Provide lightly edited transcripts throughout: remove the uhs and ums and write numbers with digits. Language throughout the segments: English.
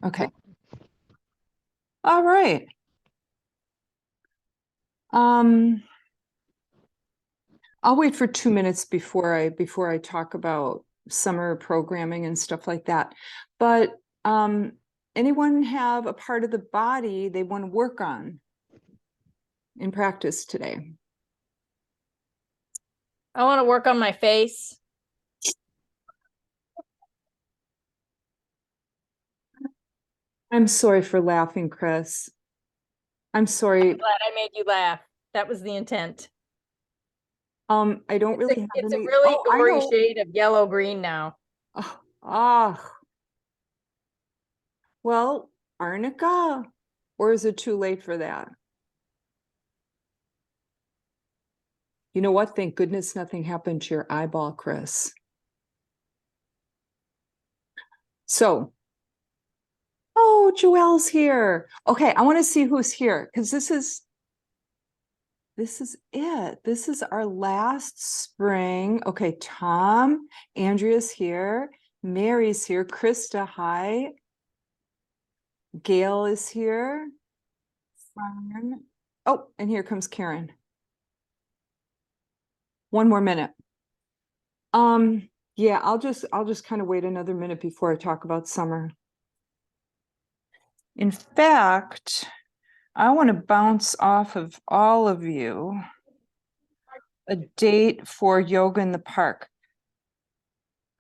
Okay. All right. I'll wait for 2 minutes before I talk about summer programming and stuff like that. But anyone have a part of the body they want to work on in practice today? I want to work on my face. I'm sorry for laughing, Chris. I'm sorry. I'm glad I made you laugh. That was the intent. I don't really have It's a any. really Oh, I gory know. shade of yellow-green now. Well, arnica, or is it too late for that? You know what? Thank goodness nothing happened to your eyeball, Chris. So, oh, Joelle's here. Okay, I want to see who's here because this is it. This is our last spring. Okay, Tom, Andrea's here, Mary's here, Krista, hi. Gail is here. Fern. Oh, and here comes Karen. One more minute. Yeah, I'll just kind of wait another minute before I talk about summer. In fact, I want to bounce off of all of you a date for yoga in the park.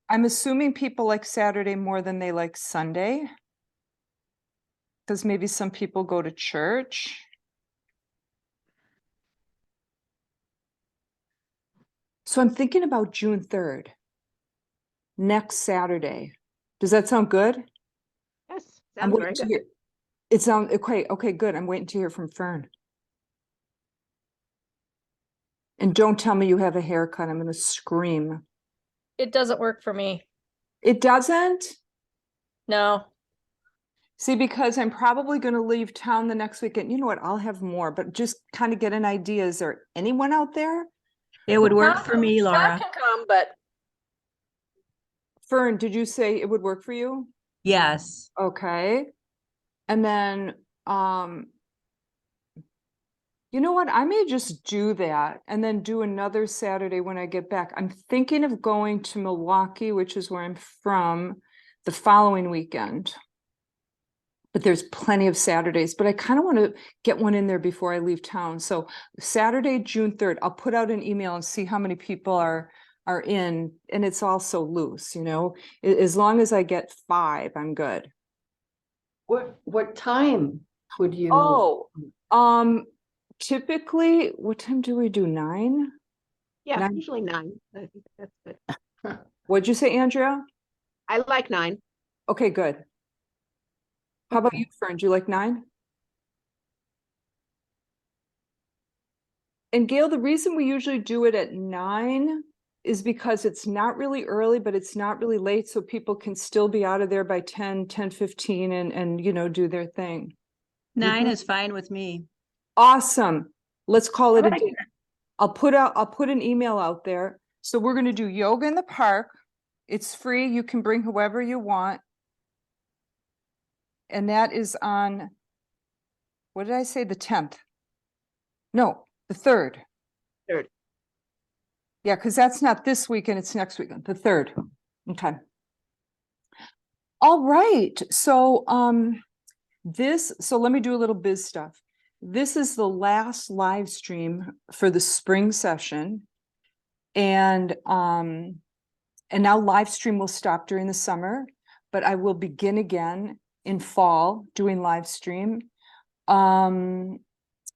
I'm assuming people like Saturday more than they like Sunday, because maybe some people go to church. So I'm thinking about June 3rd, next Saturday. Does that sound good? Yes, I'm sounds waiting very to good. hear. It sounds okay. Okay, good. I'm waiting to hear from Fern. And don't tell me you have a haircut. I'm going to scream. It doesn't work for me. It doesn't? No. See, because I'm probably going to leave town the next weekend. You know what? I'll have more, but just kind of get an idea. Is there anyone out there? It would work for me, Scott Laura. can come, but Fern, did you say it would work for you? Yes. Okay. And then, you know what? I may just do that and then do another Saturday when I get back. I'm thinking of going to Milwaukee, which is where I'm from, the following weekend. But there's plenty of Saturdays, but I kind of want to get one in there before I leave town. So Saturday, June 3rd, I'll put out an email and see how many people are in, and it's also loose, you know. As long as I get 5, I'm good. What time would you? Oh, typically, what time do we do? 9? Yeah, 9. usually 9. I think that's good. What'd you say, Andrea? I like 9. Okay, good. How about Okay. you, Fern? Do you like 9? And Gail, the reason we usually do it at 9 is because it's not really early, but it's not really late. So people can still be out of there by 10:15 and you know, do their thing. 9 is fine with me. Awesome. Let's call it a like day. I'll put an email out there. So we're going to do yoga in the park. It's free. You can bring whoever you want. And that is on, what did I say? The 10th. No, the 3rd. 3rd. Yeah, because that's not this weekend, it's next weekend, the 3rd. Okay. All right. So so let me do a little biz stuff. This is the last live stream for the spring session. And now live stream will stop during the summer, but I will begin again in fall doing live stream.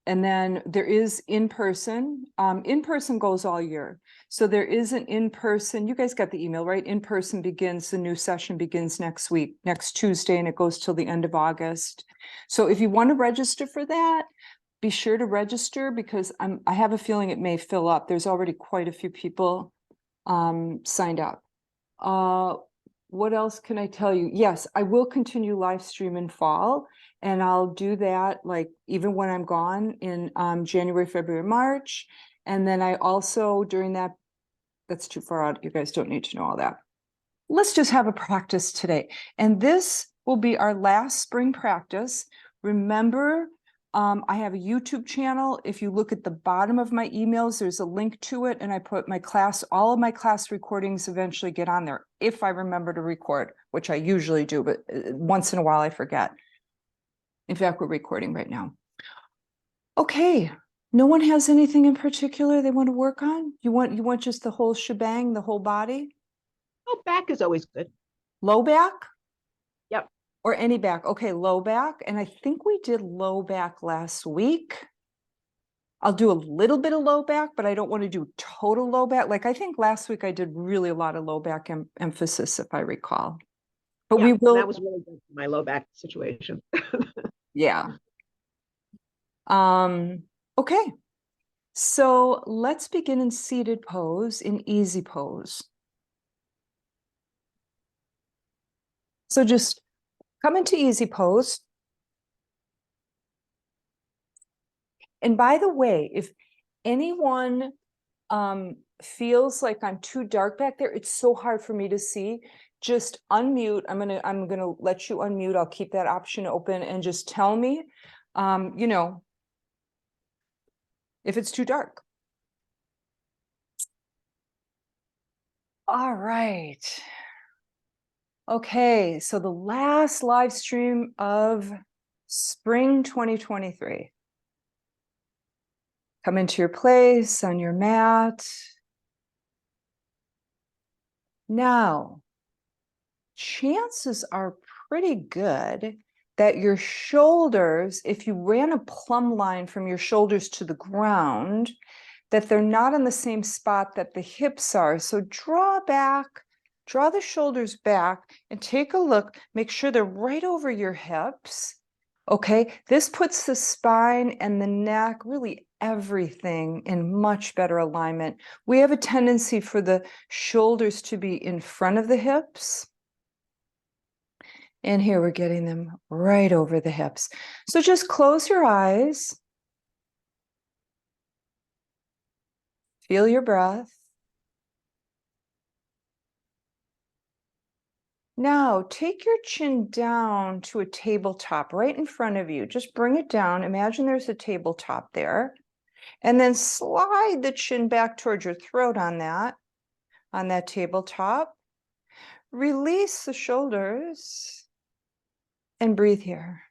And then there is in-person. In-person goes all year. So there is an in-person, you guys got the email, right? In-person begins, the new session begins next week, next Tuesday, and it goes till the end of August. So if you want to register for that, be sure to register because I have a feeling it may fill up. There's already quite a few people signed up. What else can I tell you? Yes, I will continue live stream in fall. And I'll do that like even when I'm gone in January, February, March. And then I also during that's too far out. You guys don't need to know all that. Let's just have a practice today. And this will be our last spring practice. Remember, I have a YouTube channel. If you look at the bottom of my emails, there's a link to it, and I put my class, all of my class recordings eventually get on there if I remember to record, which I usually do, but once in a while I forget. In fact, we're recording right now. Okay, no one has anything in particular they want to work on? You want just the whole shebang, the whole body? Oh, back is always good. Low back? Yep. Or any back? Okay, low back. And I think we did low back last week. I'll do a little bit of low back, but I don't want to do total low back. Like I think last week I did really a lot of low back emphasis, if I recall. But Yeah, we and will. that was really good for my low back situation. Yeah. Okay. So let's begin in seated pose, in easy pose. So just come into easy pose. And by the way, if anyone feels like I'm too dark back there, it's so hard for me to see. Just unmute. I'm gonna let you unmute. I'll keep that option open and just tell me, you know, if it's too dark. All right. Okay, so the last live stream of spring 2023. Come into your place on your mat. Now, chances are pretty good that your shoulders, if you ran a plumb line from your shoulders to the ground, that they're not in the same spot that the hips are. So draw back, draw the shoulders back and take a look, make sure they're right over your hips. Okay, this puts the spine and the neck, really everything in much better alignment. We have a tendency for the shoulders to be in front of the hips. And here we're getting them right over the hips. So just close your eyes. Feel your breath. Now take your chin down to a tabletop right in front of you. Just bring it down. Imagine there's a tabletop there. And then slide the chin back towards your throat on that tabletop. Release the shoulders and breathe here.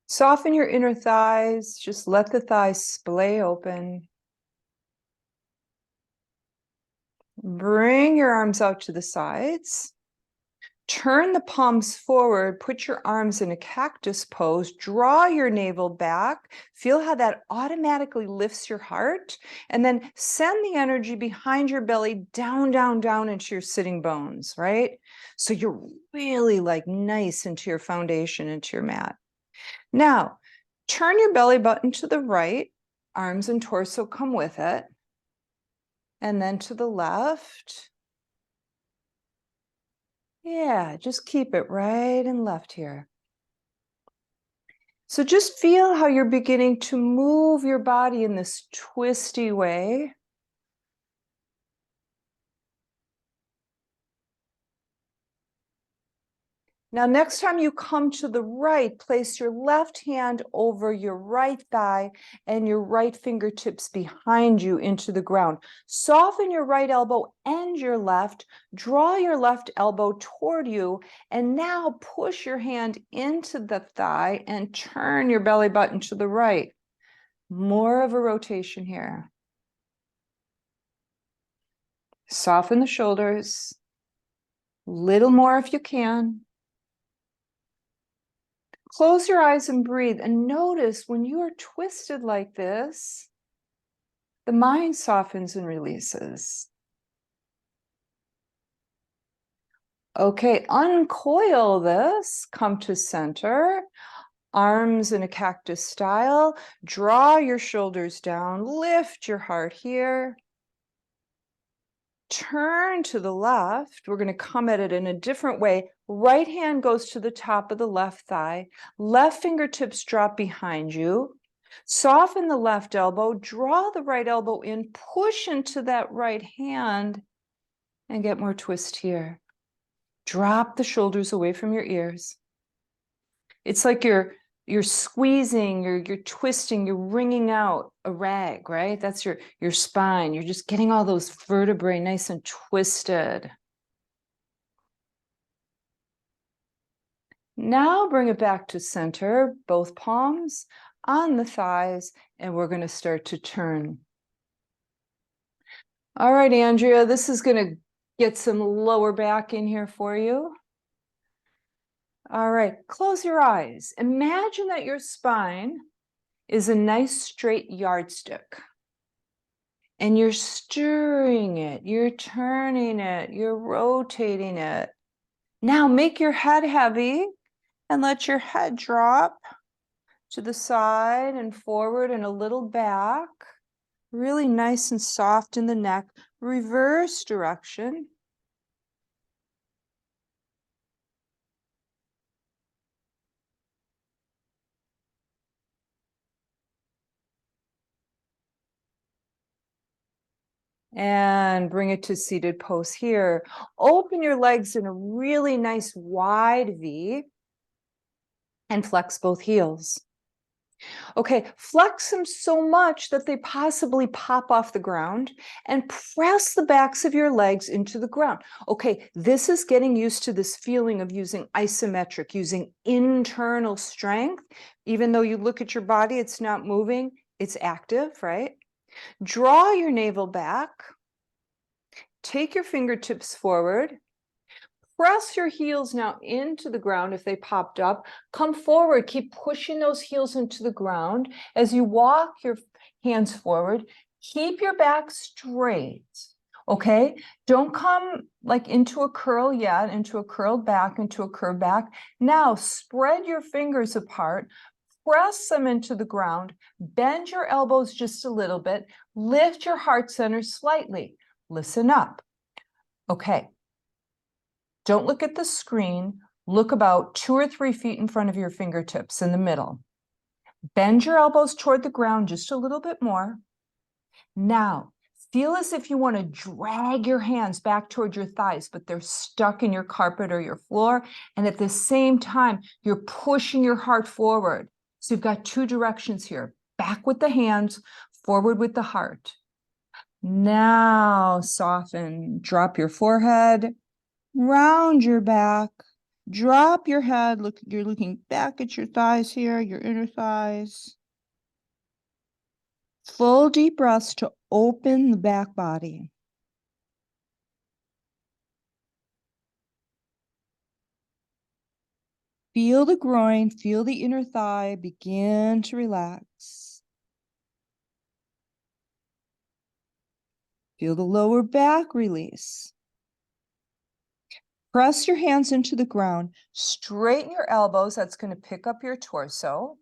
Soften your inner thighs. Just let the thighs splay open. Bring your arms out to the sides. Turn the palms forward, put your arms in a cactus pose, draw your navel back, feel how that automatically lifts your heart, and then send the energy behind your belly down, down, down into your sitting bones, right? So you're really like nice into your foundation, into your mat. Now, turn your belly button to the right, arms and torso come with it, and then to the left. Yeah, just keep it right and left here. So just feel how you're beginning to move your body in this twisty way. Now, next time you come to the right, place your left hand over your right thigh and your right fingertips behind you into the ground. Soften your right elbow and your left. Draw your left elbow toward you. And now push your hand into the thigh and turn your belly button to the right. More of a rotation here. Soften the shoulders. Little more if you can. Close your eyes and breathe, and notice when you are twisted like this, the mind softens and releases. Okay, uncoil this, come to center, arms in a cactus style, draw your shoulders down, lift your heart here. Turn to the left. We're going to come at it in a different way. Right hand goes to the top of the left thigh. Left fingertips drop behind you. Soften the left elbow, draw the right elbow in, push into that right hand, and get more twist here. Drop the shoulders away from your ears. It's like you're squeezing, you're twisting, you're wringing out a rag, right? That's your spine. You're just getting all those vertebrae nice and twisted. Now bring it back to center, both palms on the thighs, and we're going to start to turn. All right, Andrea, this is going to get some lower back in here for you. All right, close your eyes. Imagine that your spine is a nice straight yardstick. And you're stirring it, you're turning it, you're rotating it. Now make your head heavy and let your head drop to the side and forward and a little back. Really nice and soft in the neck. Reverse direction. And bring it to seated pose here. Open your legs in a really nice wide V and flex both heels. Okay, flex them so much that they possibly pop off the ground and press the backs of your legs into the ground. Okay, this is getting used to this feeling of using isometric, using internal strength. Even though you look at your body, it's not moving, it's active, right? Draw your navel back. Take your fingertips forward. Press your heels now into the ground if they popped up. Come forward. Keep pushing those heels into the ground. As you walk your hands forward, keep your back straight. Okay? Don't come like into a curl yet, into a curled back, into a curved back. Now spread your fingers apart. Press them into the ground. Bend your elbows just a little bit. Lift your heart center slightly. Listen up. Okay. Don't look at the screen. Look about 2 or 3 feet in front of your fingertips in the middle. Bend your elbows toward the ground just a little bit more. Now, feel as if you want to drag your hands back toward your thighs, but they're stuck in your carpet or your floor. And at the same time, you're pushing your heart forward. So you've got 2 directions here. Back with the hands, forward with the heart. Now, soften. Drop your forehead. Round your back, drop your head. Look, you're looking back at your thighs here, your inner thighs. Full deep breaths to open the back body. Feel the groin, feel the inner thigh begin to relax. Feel the lower back release. Press your hands into the ground. Straighten your elbows. That's going to pick up your torso.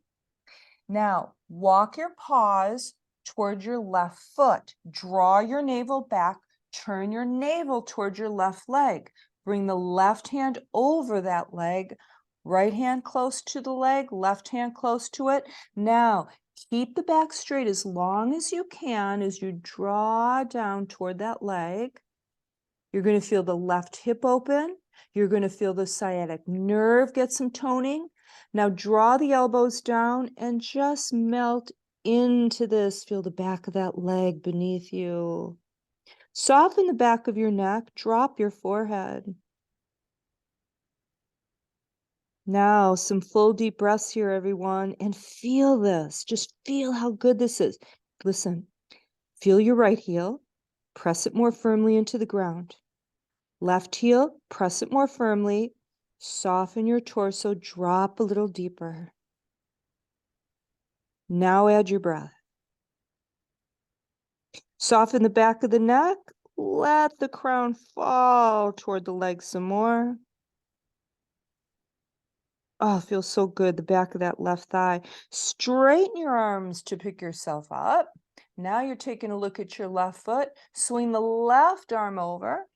Now, walk your paws toward your left foot. Draw your navel back. Turn your navel toward your left leg. Bring the left hand over that leg. Right hand close to the leg. Left hand close to it. Now, keep the back straight as long as you can as you draw down toward that leg. You're going to feel the left hip open. You're going to feel the sciatic nerve get some toning. Now draw the elbows down and just melt into this. Feel the back of that leg beneath you. Soften the back of your neck. Drop your forehead. Now, some full deep breaths here, everyone, and feel this. Just feel how good this is. Listen, feel your right heel. Press it more firmly into the ground. Left heel, press it more firmly. Soften your torso, drop a little deeper. Now add your breath. Soften the back of the neck. Let the crown fall toward the legs some more. Oh, feels so good, the back of that left thigh. Straighten your arms to pick yourself up. Now you're taking a look at your left foot. Swing the left arm over.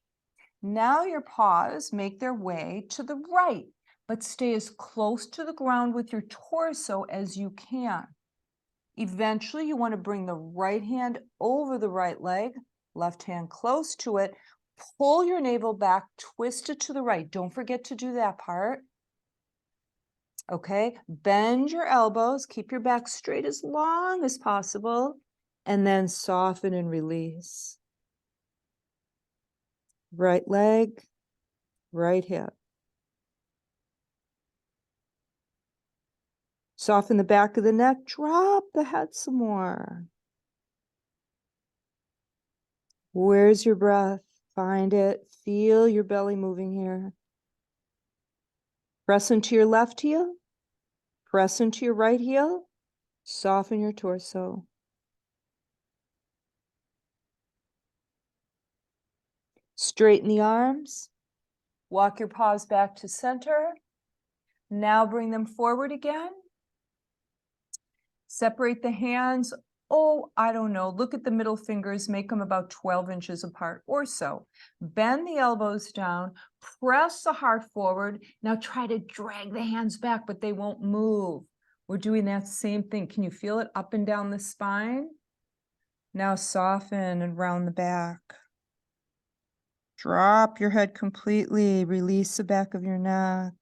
Now your paws make their way to the right, but stay as close to the ground with your torso as you can. Eventually, you want to bring the right hand over the right leg, left hand close to it. Pull your navel back, twist it to the right. Don't forget to do that part. Okay, bend your elbows, keep your back straight as long as possible, and then soften and release. Right leg, right hip. Soften the back of the neck, drop the head some more. Where's your breath? Find it. Feel your belly moving here. Press into your left heel. Press into your right heel. Soften your torso. Straighten the arms. Walk your paws back to center. Now bring them forward again. Separate the hands. Oh, I don't know. Look at the middle fingers. Make them about 12 inches apart or so. Bend the elbows down. Press the heart forward. Now try to drag the hands back, but they won't move. We're doing that same thing. Can you feel it up and down the spine? Now soften and round the back. Drop your head completely. Release the back of your neck.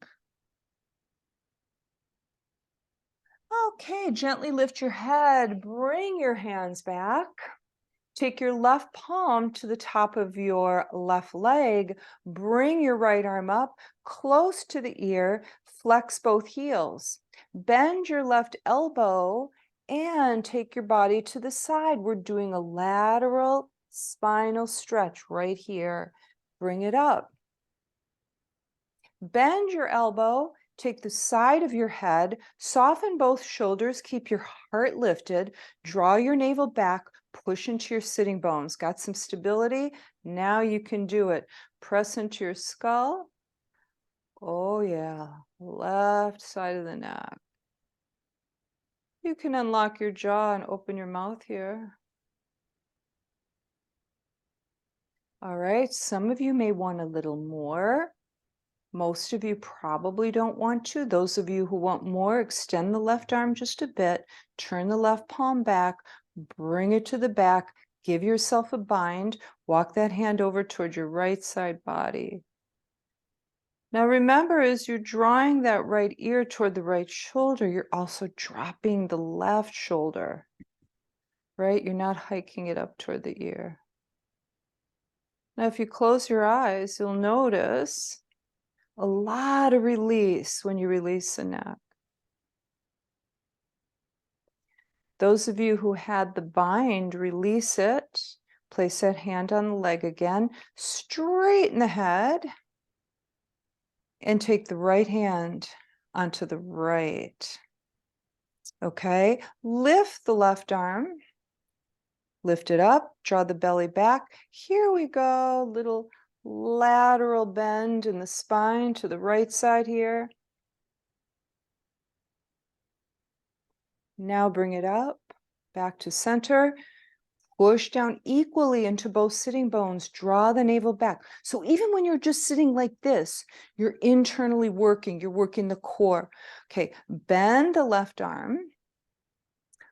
Okay, gently lift your head. Bring your hands back. Take your left palm to the top of your left leg. Bring your right arm up close to the ear. Flex both heels. Bend your left elbow and take your body to the side. We're doing a lateral spinal stretch right here. Bring it up. Bend your elbow. Take the side of your head, soften both shoulders, keep your heart lifted, draw your navel back, push into your sitting bones. Got some stability? Now you can do it. Press into your skull. Oh yeah, left side of the neck. You can unlock your jaw and open your mouth here. All right, some of you may want a little more. Most of you probably don't want to. Those of you who want more, extend the left arm just a bit, turn the left palm back, bring it to the back, give yourself a bind, walk that hand over toward your right side body. Now remember, as you're drawing that right ear toward the right shoulder, you're also dropping the left shoulder, right? You're not hiking it up toward the ear. Now, if you close your eyes, you'll notice a lot of release when you release the neck. Those of you who had the bind, release it. Place that hand on the leg again. Straighten the head. And take the right hand onto the right. Okay. Lift the left arm. Lift it up. Draw the belly back. Here we go. Little lateral bend in the spine to the right side here. Now bring it up, back to center. Push down equally into both sitting bones. Draw the navel back. So even when you're just sitting like this, you're internally working. You're working the core. Okay, bend the left arm.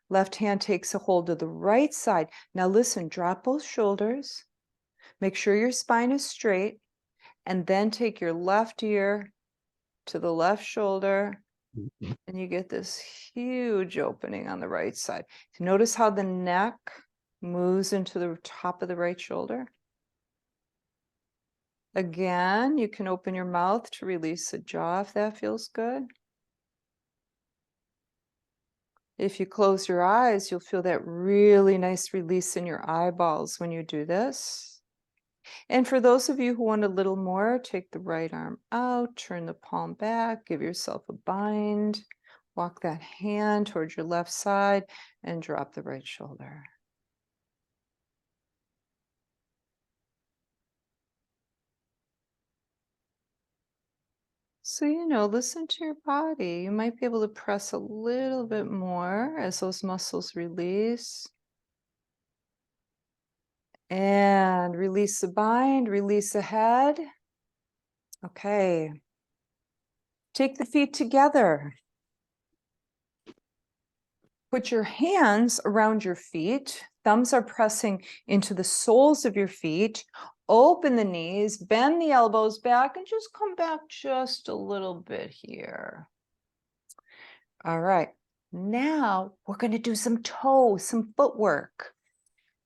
Left hand takes a hold of the right side. Now listen, drop both shoulders. Make sure your spine is straight. And then take your left ear to the left shoulder. And you get this huge opening on the right side. Notice how the neck moves into the top of the right shoulder. Again, you can open your mouth to release the jaw if that feels good. If you close your eyes, you'll feel that really nice release in your eyeballs when you do this. And for those of you who want a little more, take the right arm out, turn the palm back, give yourself a bind, walk that hand towards your left side, and drop the right shoulder. So, listen to your body. You might be able to press a little bit more as those muscles release. And release the bind, release the head. Okay. Take the feet together. Put your hands around your feet. Thumbs are pressing into the soles of your feet. Open the knees, bend the elbows back, and just come back just a little bit here. All right. Now we're going to do some some footwork.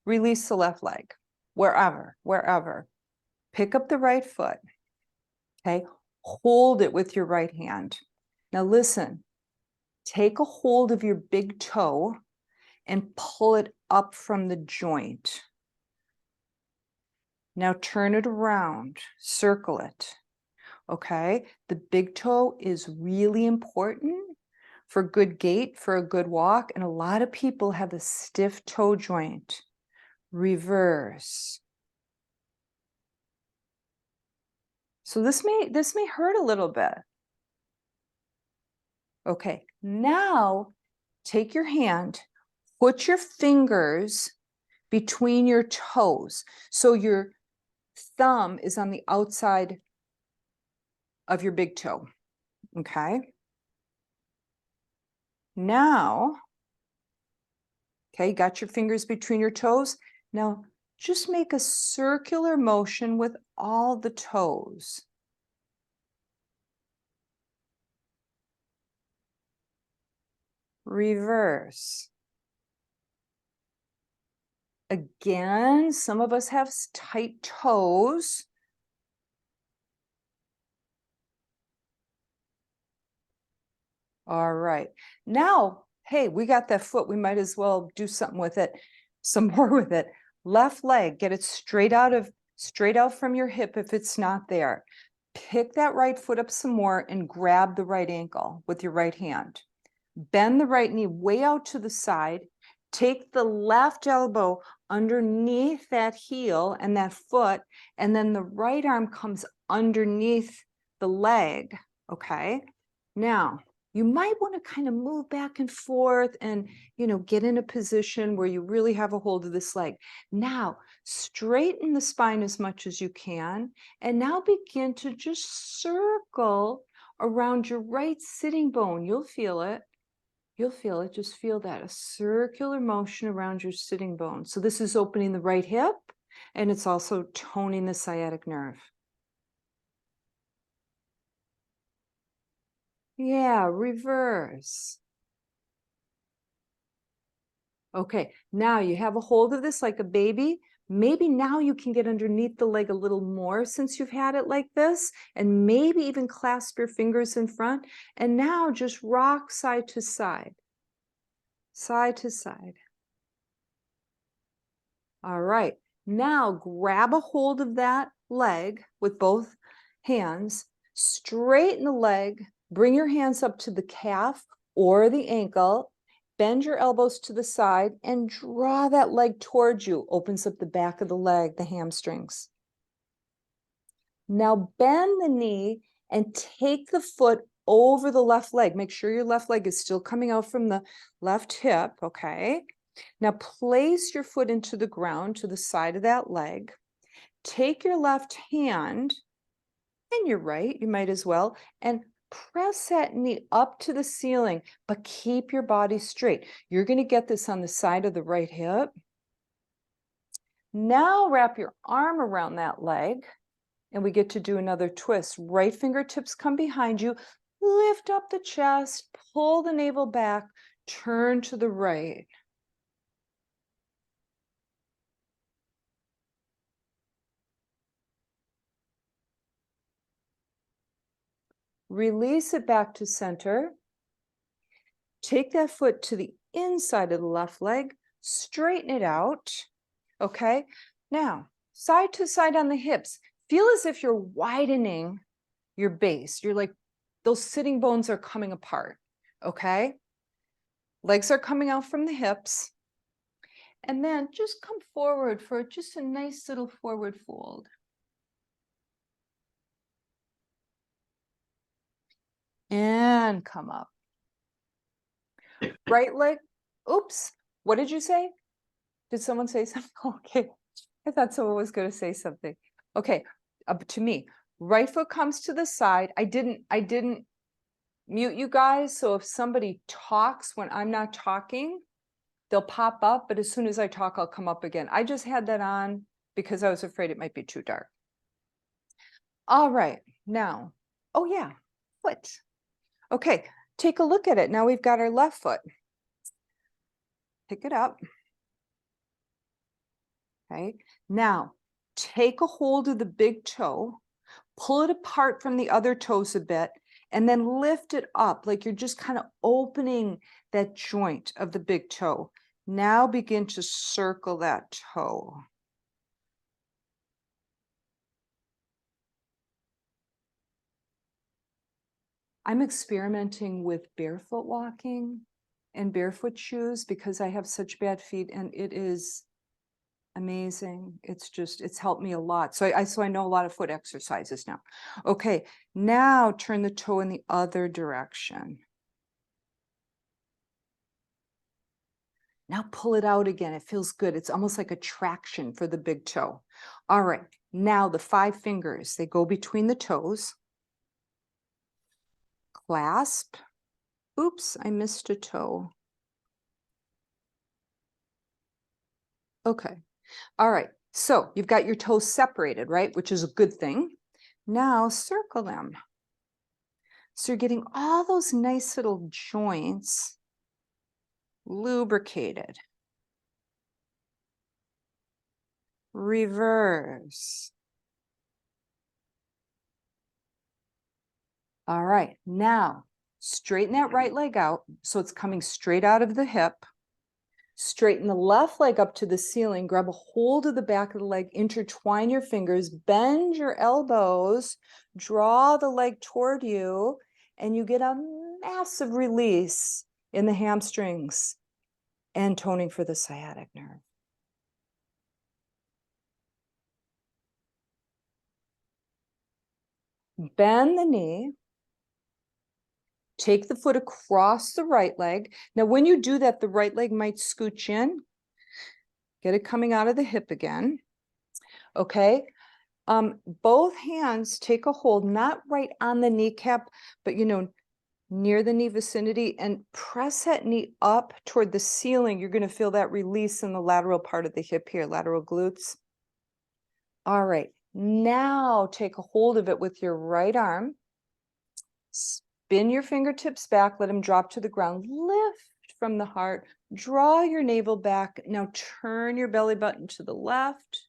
Release the left leg, wherever. Pick up the right foot. Okay. Hold it with your right hand. Now listen, take a hold of your big toe and pull it up from the joint. Now turn it around, circle it. Okay. The big toe is really important for good gait, for a good walk. And a lot of people have a stiff toe joint. Reverse. So this may hurt a little bit. Okay, now take your hand, put your fingers between your toes. So your thumb is on the outside of your big toe. Okay. Now, okay, got your fingers between your toes. Now, just make a circular motion with all the toes. Reverse. Again, some of us have tight toes. All right. Now, hey, we got that foot. We might as well do something with it, some more with it. Left leg, get it straight out from your hip if it's not there. Pick that right foot up some more and grab the right ankle with your right hand. Bend the right knee way out to the side. Take the left elbow underneath that heel and that foot, and then the right arm comes underneath the leg, okay? Now, you might want to kind of move back and forth and, get in a position where you really have a hold of this leg. Now, straighten the spine as much as you can, and now begin to just circle around your right sitting bone. You'll feel it. You'll feel it. Just feel that, a circular motion around your sitting bone. So this is opening the right hip, and it's also toning the sciatic nerve. Yeah, reverse. Okay, now you have a hold of this like a baby. Maybe now you can get underneath the leg a little more since you've had it like this, and maybe even clasp your fingers in front. And now just rock side to side. Side to side. All right, now grab a hold of that leg with both hands, straighten the leg, bring your hands up to the calf or the ankle, bend your elbows to the side and draw that leg towards you. Opens up the back of the leg, the hamstrings. Now bend the knee and take the foot over the left leg. Make sure your left leg is still coming out from the left hip, okay? Now place your foot into the ground to the side of that leg. Take your left hand and your right, you might as well, and press that knee up to the ceiling, but keep your body straight. You're going to get this on the side of the right hip. Now wrap your arm around that leg, and we get to do another twist. Right fingertips come behind you, lift up the chest, pull the navel back, turn to the right. Release it back to center. Take that foot to the inside of the left leg, straighten it out. Okay, now side to side on the hips. Feel as if you're widening your base. You're like, those sitting bones are coming apart. Okay, legs are coming out from the hips. And then just come forward for just a nice little forward fold. And come up. Right leg. Oops. What did you say? Did someone say something? Okay. I thought someone was going to say something. Okay. Up to me. Right foot comes to the side. I didn't mute you guys, so if somebody talks when I'm not talking, they'll pop up, but as soon as I talk, I'll come up again. I just had that on because I was afraid it might be too dark. All right, now, oh yeah, foot. Okay, take a look at it. Now we've got our left foot. Pick it up. Okay, now take a hold of the big toe, pull it apart from the other toes a bit, and then lift it up like you're just kind of opening that joint of the big toe. Now begin to circle that toe. I'm experimenting with barefoot walking and barefoot shoes because I have such bad feet, and it is amazing. It's helped me a lot. So I know a lot of foot exercises now. Okay, now turn the toe in the other direction. Now pull it out again. It feels good. It's almost like a traction for the big toe. All right, now the 5 fingers, they go between the toes. Clasp. Oops, I missed a toe. Okay. All right. So you've got your toes separated, right? Which is a good thing. Now circle them. So you're getting all those nice little joints lubricated. Reverse. All right. Now straighten that right leg out so it's coming straight out of the hip. Straighten the left leg up to the ceiling, grab a hold of the back of the leg, intertwine your fingers, bend your elbows, draw the leg toward you, and you get a massive release in the hamstrings and toning for the sciatic nerve. Bend the knee. Take the foot across the right leg. Now, when you do that, the right leg might scooch in. Get it coming out of the hip again. Okay. Both hands take a hold, not right on the kneecap, but near the knee vicinity, and press that knee up toward the ceiling. You're going to feel that release in the lateral part of the hip here, lateral glutes. All right. Now take a hold of it with your right arm. Spin your fingertips back, let them drop to the ground. Lift from the heart, draw your navel back. Now turn your belly button to the left.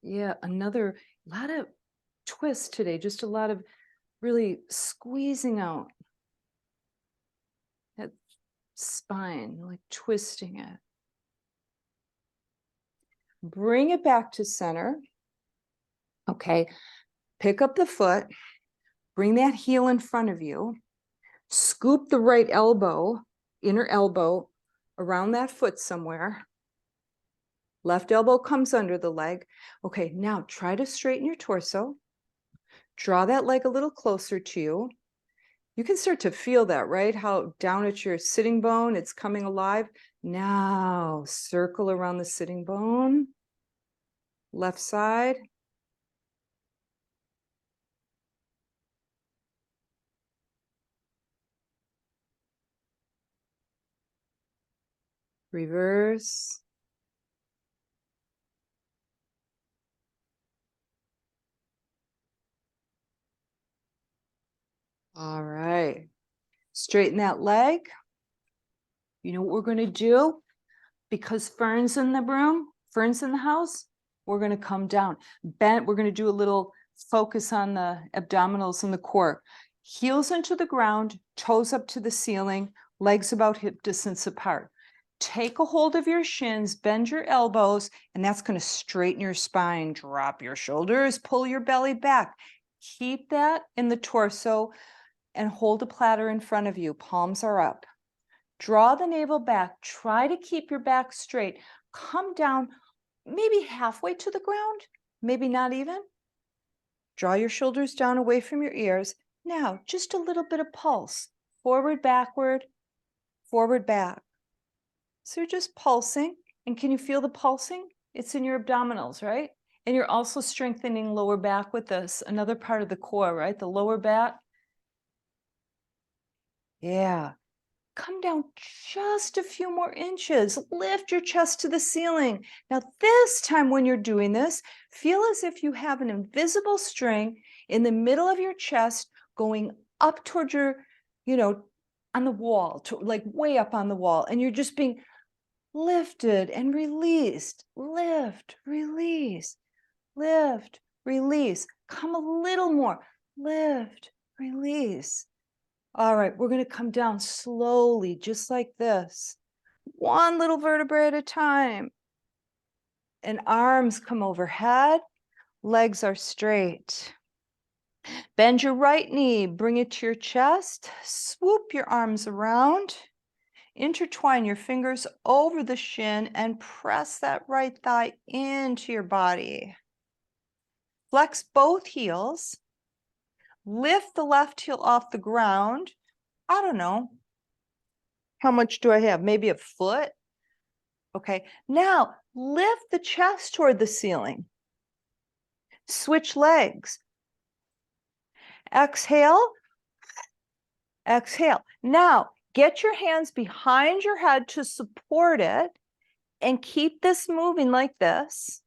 Yeah, another lot of twists today, just a lot of really squeezing out that spine, like twisting it. Bring it back to center. Okay, pick up the foot, bring that heel in front of you, scoop the right elbow, inner elbow, around that foot somewhere. Left elbow comes under the leg. Okay, now try to straighten your torso. Draw that leg a little closer to you. You can start to feel that, right? How down at your sitting bone, it's coming alive. Now circle around the sitting bone. Left side. Reverse. All right. Straighten that leg. You know what we're going to do? Because Fern's in the room, Fern's in the house, we're going to come down. Bent, we're going to do a little focus on the abdominals and the core. Heels into the ground, toes up to the ceiling, legs about hip distance apart. Take a hold of your shins, bend your elbows, and that's going to straighten your spine. Drop your shoulders, pull your belly back. Keep that in the torso and hold a platter in front of you. Palms are up. Draw the navel back. Try to keep your back straight. Come down maybe halfway to the ground, maybe not even. Draw your shoulders down away from your ears. Now, just a little bit of pulse. Forward, backward, forward, back. So you're just pulsing. And can you feel the pulsing? It's in your abdominals, right? And you're also strengthening lower back with this, another part of the core, right? The lower back. Yeah. Come down just a few more inches. Lift your chest to the ceiling. Now, this time when you're doing this, feel as if you have an invisible string in the middle of your chest going up towards your, on the wall, like way up on the wall. And you're just being lifted and released. Lift, release, lift, release. Come a little more. Lift, release. All right, we're going to come down slowly, just like this. One little vertebrae at a time. And arms come overhead. Legs are straight. Bend your right knee, bring it to your chest. Swoop your arms around. Intertwine your fingers over the shin and press that right thigh into your body. Flex both heels. Lift the left heel off the ground. I don't know. How much do I have? Maybe a foot? Okay. Now lift the chest toward the ceiling. Switch legs. Exhale. Exhale. Now get your hands behind your head to support it and keep this moving like this.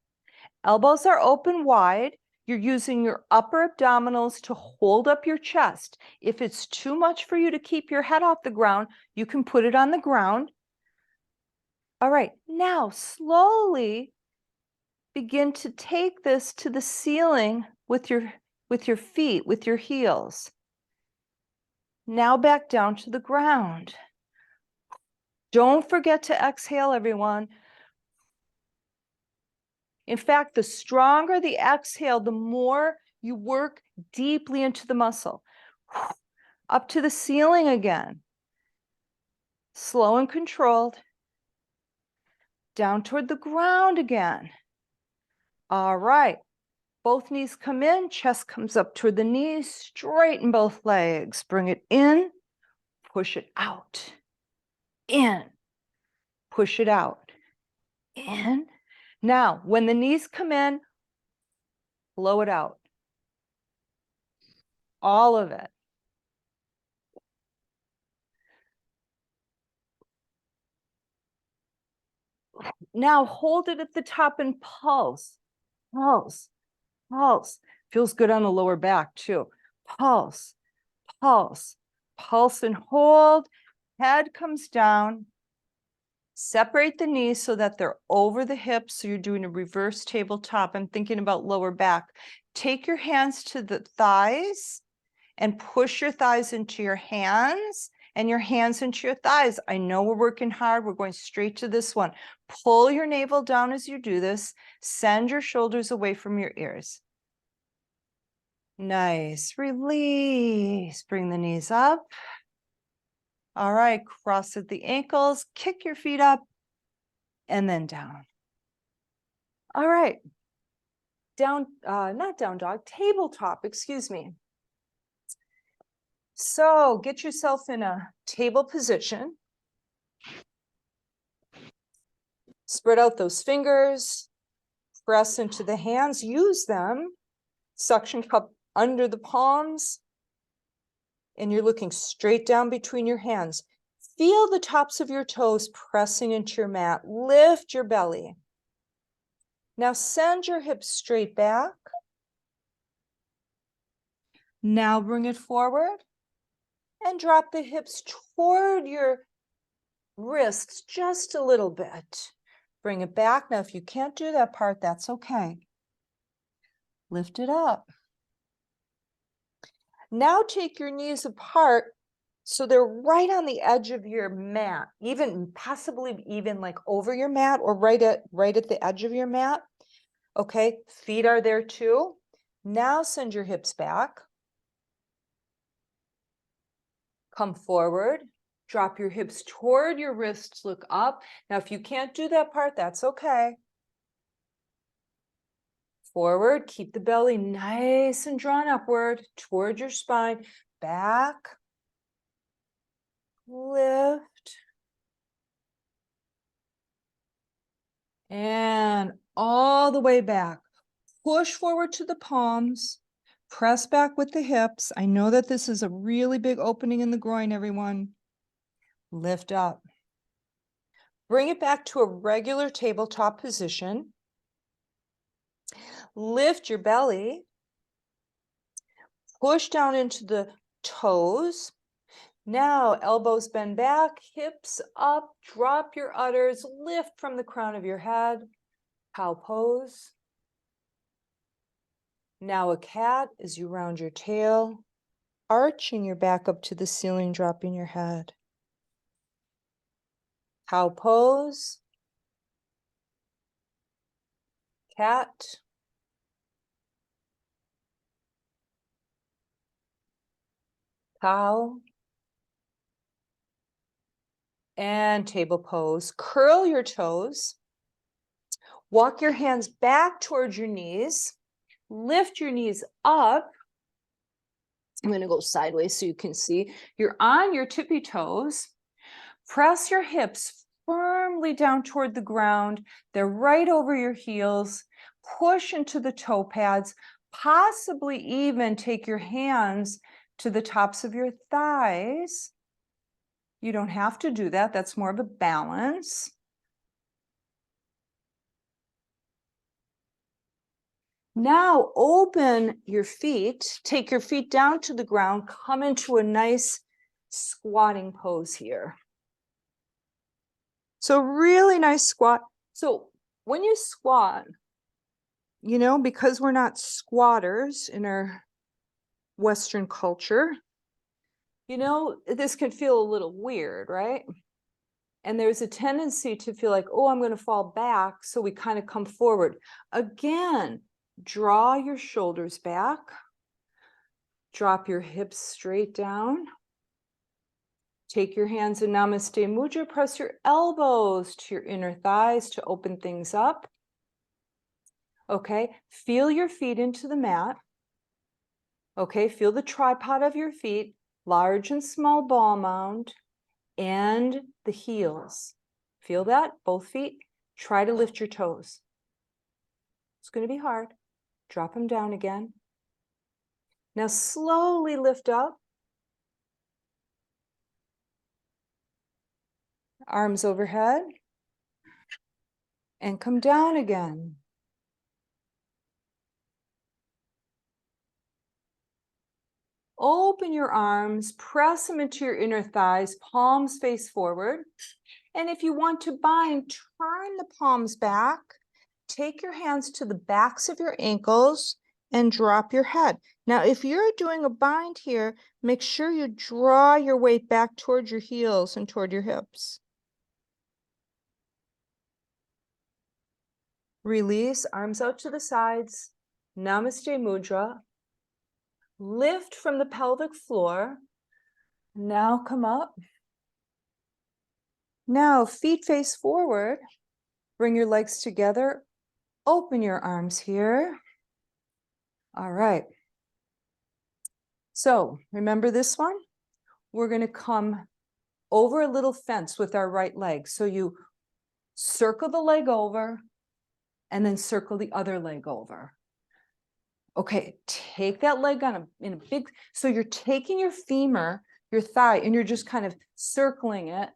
Elbows are open wide. You're using your upper abdominals to hold up your chest. If it's too much for you to keep your head off the ground, you can put it on the ground. All right, now slowly begin to take this to the ceiling with your feet, with your heels. Now back down to the ground. Don't forget to exhale, everyone. In fact, the stronger the exhale, the more you work deeply into the muscle. Up to the ceiling again. Slow and controlled. Down toward the ground again. All right. Both knees come in, chest comes up toward the knees, straighten both legs. Bring it in, push it out. In, push it out. In. Now, when the knees come in, blow it out. All of it. Now hold it at the top and pulse. Pulse. Pulse. Feels good on the lower back too. Pulse. Pulse. Pulse and hold. Head comes down. Separate the knees so that they're over the hips. So you're doing a reverse tabletop. I'm thinking about lower back. Take your hands to the thighs and push your thighs into your hands and your hands into your thighs. I know we're working hard. We're going straight to this one. Pull your navel down as you do this. Send your shoulders away from your ears. Nice. Release. Bring the knees up. All right. Cross at the ankles. Kick your feet up and then down. All right. Down, not down dog, tabletop, excuse me. So get yourself in a table position. Spread out those fingers. Press into the hands. Use them. Suction cup under the palms. And you're looking straight down between your hands. Feel the tops of your toes pressing into your mat. Lift your belly. Now send your hips straight back. Now bring it forward. And drop the hips toward your wrists just a little bit. Bring it back. Now, if you can't do that part, that's okay. Lift it up. Now take your knees apart so they're right on the edge of your mat, even possibly even like over your mat or right at the edge of your mat. Okay, feet are there too. Now send your hips back. Come forward. Drop your hips toward your wrists, look up. Now, if you can't do that part, that's okay. Forward, keep the belly nice and drawn upward toward your spine. Back, lift, and all the way back. Push forward to the palms, press back with the hips. I know that this is a really big opening in the groin, everyone. Lift up. Bring it back to a regular tabletop position. Lift your belly. Push down into the toes. Now, elbows bend back, hips up, drop your udders, lift from the crown of your head. Cow pose. Now a cat as you round your tail, arching your back up to the ceiling, dropping your head. Cow pose. Cat. Cow. And table pose. Curl your toes. Walk your hands back towards your knees. Lift your knees up. I'm going to go sideways so you can see. You're on your tippy toes. Press your hips firmly down toward the ground. They're right over your heels. Push into the toe pads. Possibly even take your hands to the tops of your thighs. You don't have to do that. That's more of a balance. Now open your feet, take your feet down to the ground, come into a nice squatting pose here. So really nice squat. So when you squat, you know, because we're not squatters in our Western culture, you know, this can feel a little weird, right? And there's a tendency to feel like, oh, I'm going to fall back. So we kind of come forward. Again, draw your shoulders back. Drop your hips straight down. Take your hands in Namaste Mudra. Press your elbows to your inner thighs to open things up. Okay, feel your feet into the mat. Okay, feel the tripod of your feet, large and small ball mound, and the heels. Feel that? Both feet. Try to lift your toes. It's going to be hard. Drop them down again. Now slowly lift up. Arms overhead. And come down again. Open your arms, press them into your inner thighs, palms face forward. And if you want to bind, turn the palms back. Take your hands to the backs of your ankles and drop your head. Now, if you're doing a bind here, make sure you draw your weight back towards your heels and toward your hips. Release, arms out to the sides. Namaste Mudra. Lift from the pelvic floor. Now come up. Now feet face forward. Bring your legs together. Open your arms here. All right. So remember this one? We're going to come over a little fence with our right leg. So you circle the leg over and then circle the other leg over. Okay, take that leg on in a big, so you're taking your femur, your thigh, and you're just kind of circling it.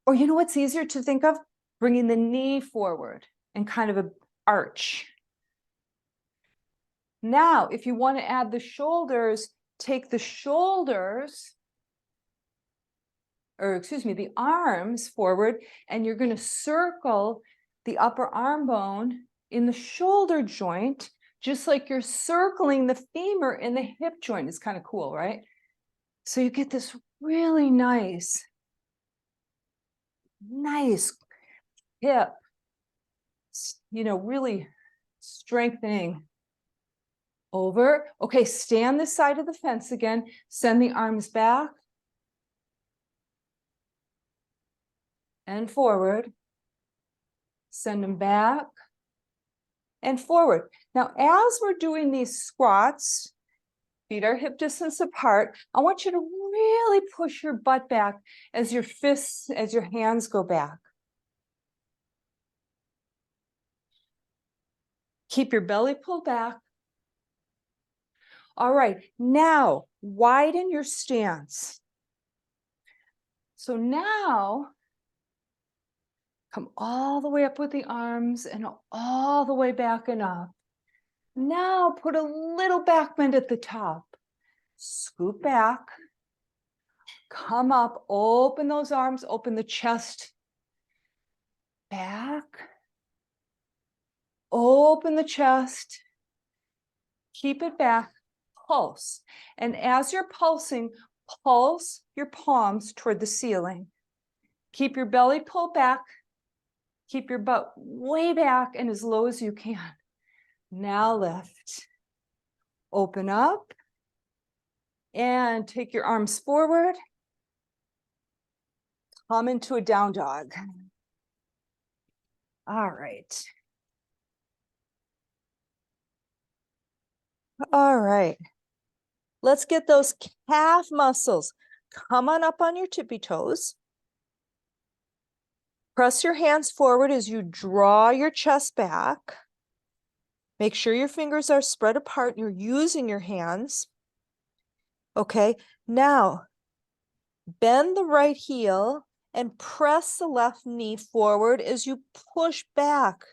Or you know what's easier to think of? Bringing the knee forward and kind of an arch. Now, if you want to add the shoulders, take the shoulders, or excuse me, the arms forward, and you're going to circle the upper arm bone in the shoulder joint, just like you're circling the femur in the hip joint. It's kind of cool, right? So you get this really nice hip, you know, really strengthening over. Okay, stand this side of the fence again. Send the arms back and forward. Send them back and forward. Now, as we're doing these squats, feet are hip distance apart, I want you to really push your butt back as your fists, as your hands go back. Keep your belly pulled back. All right, now widen your stance. So now come all the way up with the arms and all the way back and up. Now put a little back bend at the top. Scoop back. Come up, open those arms, open the chest. Back. Open the chest. Keep it back. Pulse. And as you're pulsing, pulse your palms toward the ceiling. Keep your belly pulled back. Keep your butt way back and as low as you can. Now lift. Open up. And take your arms forward. Come into a down dog. All right. All right. Let's get those calf muscles. Come on up on your tippy toes. Press your hands forward as you draw your chest back. Make sure your fingers are spread apart and you're using your hands. Okay, now bend the right heel and press the left knee forward as you push back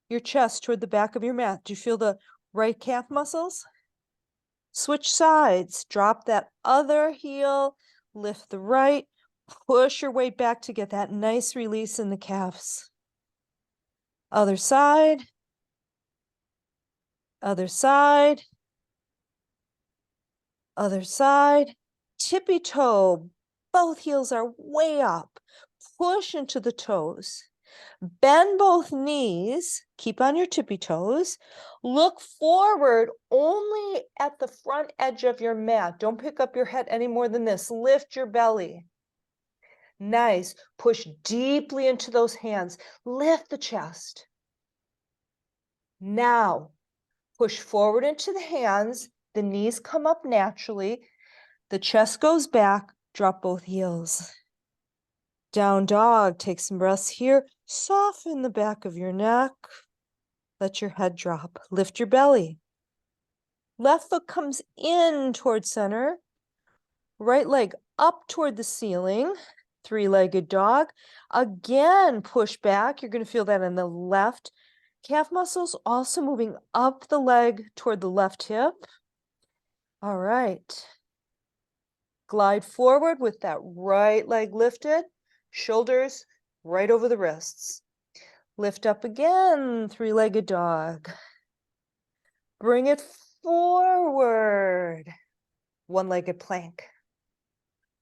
your chest toward the back of your mat. Do you feel the right calf muscles? Switch sides, drop that other heel, lift the right, push your weight back to get that nice release in the calves. Other side, other side, other side. Tippy toe, both heels are way up. Push into the toes. Bend both knees, keep on your tippy toes. Look forward only at the front edge of your mat. Don't pick up your head any more than this. Lift your belly. Nice. Push deeply into those hands. Lift the chest. Now, push forward into the hands. The knees come up naturally. The chest goes back. Drop both heels. Down dog. Take some breaths here. Soften the back of your neck. Let your head drop. Lift your belly. Left foot comes in toward center. Right leg up toward the ceiling. Three-legged dog. Again, push back. You're going to feel that in the left calf muscles. Also moving up the leg toward the left hip. All right. Glide forward with that right leg lifted. Shoulders right over the wrists. Lift up again, three-legged dog. Bring it forward, one-legged plank.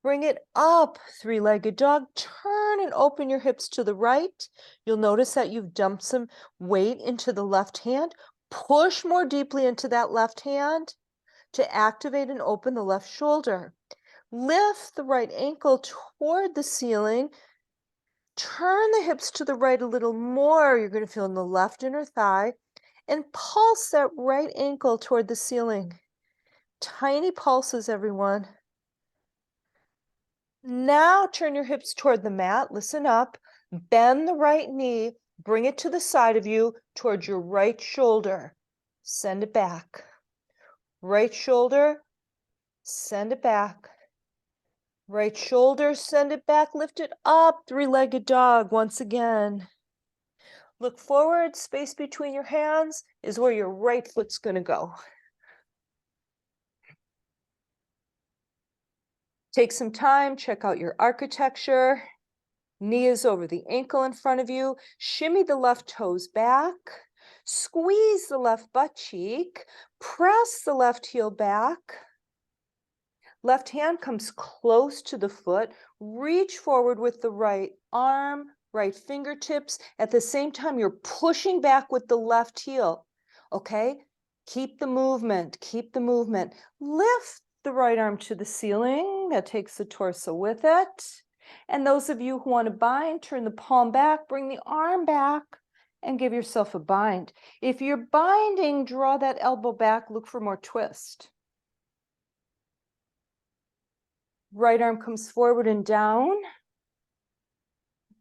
Bring it up, three-legged dog. Turn and open your hips to the right. You'll notice that you've dumped some weight into the left hand. Push more deeply into that left hand to activate and open the left shoulder. Lift the right ankle toward the ceiling. Turn the hips to the right a little more. You're going to feel in the left inner thigh. And pulse that right ankle toward the ceiling. Tiny pulses, everyone. Now turn your hips toward the mat. Listen up. Bend the right knee. Bring it to the side of you towards your right shoulder. Send it back. Right shoulder. Send it back. Right shoulder. Send it back. Lift it up. Three-legged dog once again. Look forward. Space between your hands is where your right foot's going to go. Take some time, check out your architecture. Knee is over the ankle in front of you. Shimmy the left toes back. Squeeze the left butt cheek. Press the left heel back. Left hand comes close to the foot. Reach forward with the right arm, right fingertips. At the same time, you're pushing back with the left heel. Okay? Keep the movement. Keep the movement. Lift the right arm to the ceiling. That takes the torso with it. And those of you who want to bind, turn the palm back, bring the arm back, and give yourself a bind. If you're binding, draw that elbow back, look for more twist. Right arm comes forward and down.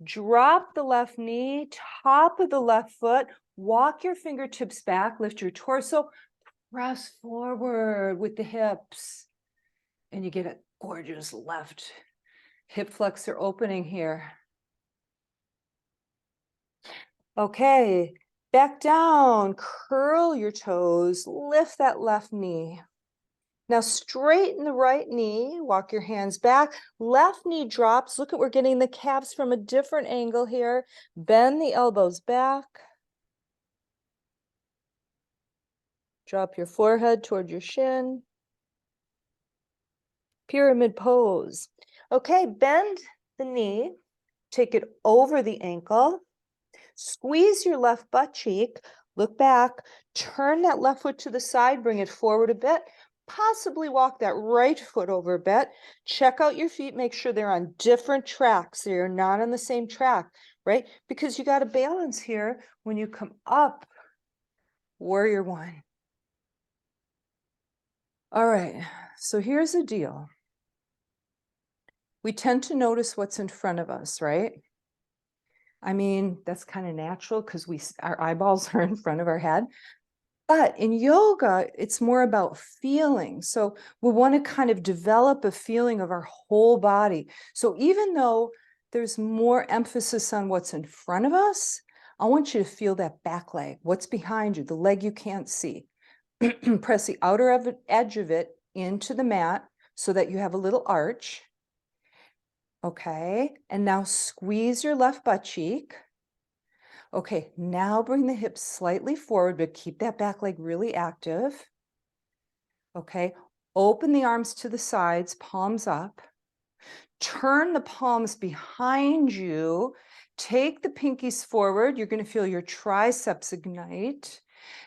Drop the left knee, top of the left foot, walk your fingertips back, lift your torso, press forward with the hips. And you get a gorgeous left hip flexor opening here. Okay, back down, curl your toes, lift that left knee. Now straighten the right knee, walk your hands back, left knee drops. Look at, we're getting the calves from a different angle here. Bend the elbows back. Drop your forehead toward your shin. Pyramid pose. Okay, bend the knee, take it over the ankle. Squeeze your left butt cheek, look back, turn that left foot to the side, bring it forward a bit, possibly walk that right foot over a bit. Check out your feet, make sure they're on different tracks. They're not on the same track, right? Because you got to balance here when you come up, warrior one. All right, so here's the deal. We tend to notice what's in front of us, right? I mean, that's kind of natural because our eyeballs are in front of our head. But in yoga, it's more about feeling. So we want to kind of develop a feeling of our whole body. So even though there's more emphasis on what's in front of us, I want you to feel that back leg, what's behind you, the leg you can't see. Press the outer edge of it into the mat so that you have a little arch. Okay, and now squeeze your left butt cheek. Okay, now bring the hips slightly forward, but keep that back leg really active. Okay, open the arms to the sides, palms up. Turn the palms behind you. Take the pinkies forward. You're going to feel your triceps ignite.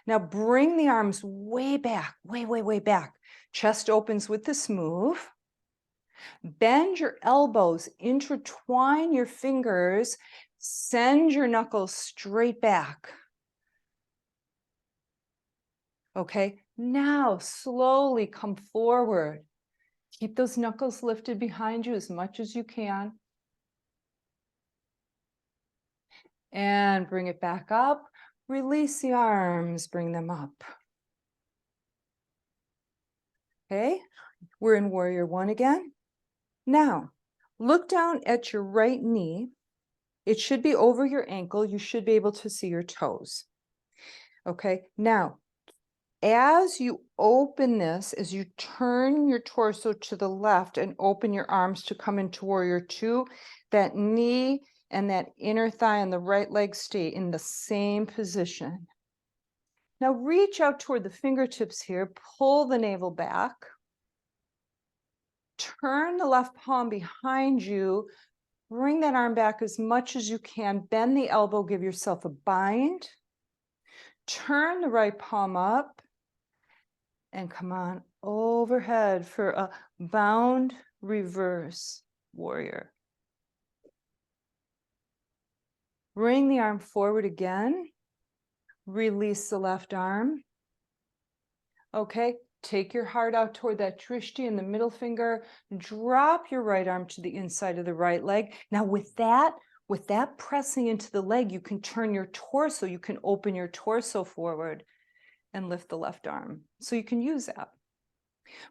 Now bring the arms way back, way back. Chest opens with this move. Bend your elbows, intertwine your fingers, send your knuckles straight back. Okay, now slowly come forward. Keep those knuckles lifted behind you as much as you can. And bring it back up. Release the arms, bring them up. Okay, we're in warrior one again. Now, look down at your right knee. It should be over your ankle. You should be able to see your toes. Okay, now, as you open this, as you turn your torso to the left and open your arms to come into warrior two, that knee and that inner thigh and the right leg stay in the same position. Now reach out toward the fingertips here, pull the navel back. Turn the left palm behind you, bring that arm back as much as you can, bend the elbow, give yourself a bind. Turn the right palm up and come on overhead for a bound reverse warrior. Bring the arm forward again. Release the left arm. Okay, take your heart out toward that drishti and the middle finger. Drop your right arm to the inside of the right leg. Now with that pressing into the leg, you can turn your torso, you can open your torso forward and lift the left arm. So you can use that.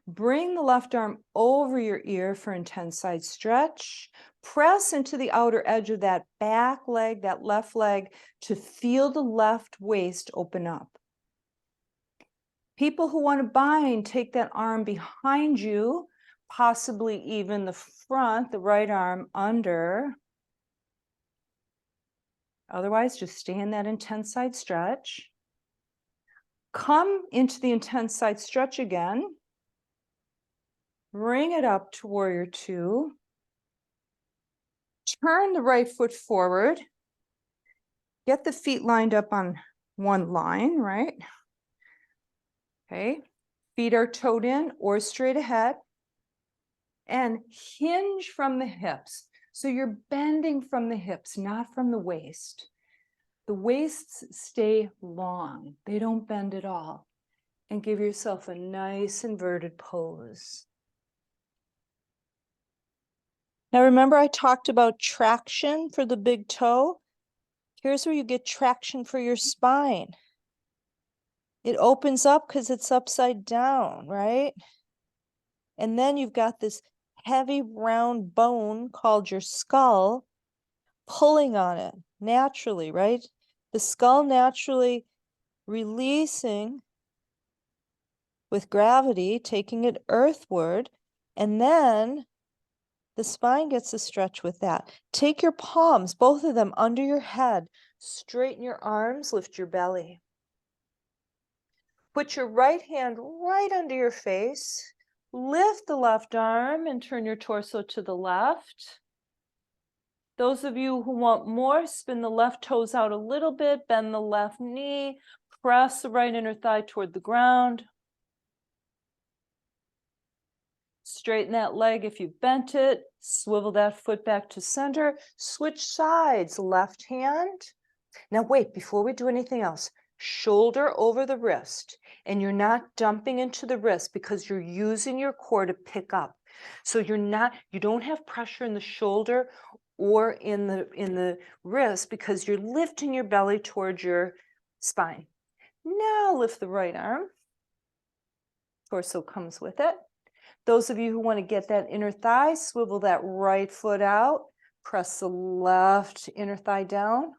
Bring the left arm over your ear for intense side stretch. Press into the outer edge of that back leg, that left leg, to feel the left waist open up. People who want to bind, take that arm behind you, possibly even the front, the right arm under. Otherwise, just stay in that intense side stretch. Come into the intense side stretch again. Bring it up to warrior two. Turn the right foot forward. Get the feet lined up on one line, right? Okay. Feet are toed in or straight ahead. And hinge from the hips. So you're bending from the hips, not from the waist. The waists stay long. They don't bend at all. And give yourself a nice inverted pose. Now remember I talked about traction for the big toe? Here's where you get traction for your spine. It opens up because it's upside down, right? And then you've got this heavy round bone called your skull pulling on it naturally, right? The skull naturally releasing with gravity, taking it earthward, and then the spine gets a stretch with that. Take your palms, both of them under your head, straighten your arms, lift your belly. Put your right hand right under your face, lift the left arm and turn your torso to the left. Those of you who want more, spin the left toes out a little bit, bend the left knee, press the right inner thigh toward the ground. Straighten that leg if you've bent it, swivel that foot back to center, switch sides, left hand. Now wait, before we do anything else, shoulder over the wrist, and you're not dumping into the wrist because you're using your core to pick up. So you don't have pressure in the shoulder or in the wrist because you're lifting your belly towards your spine. Now lift the right arm. Torso comes with it. Those of you who want to get that inner thigh, swivel that right foot out, press the left inner thigh down.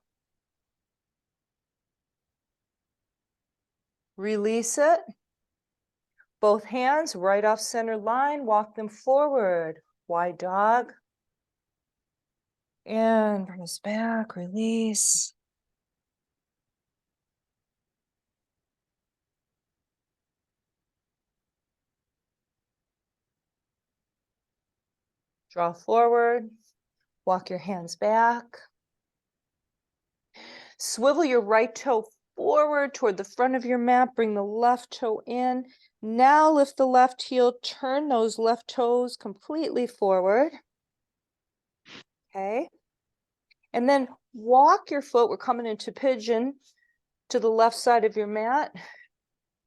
Release it. Both hands right off center line, walk them forward. Wide dog. And bring us back, release. Draw forward, walk your hands back. Swivel your right toe forward toward the front of your mat, bring the left toe in. Now lift the left heel, turn those left toes completely forward. Okay. And then walk your foot, we're coming into pigeon, to the left side of your mat.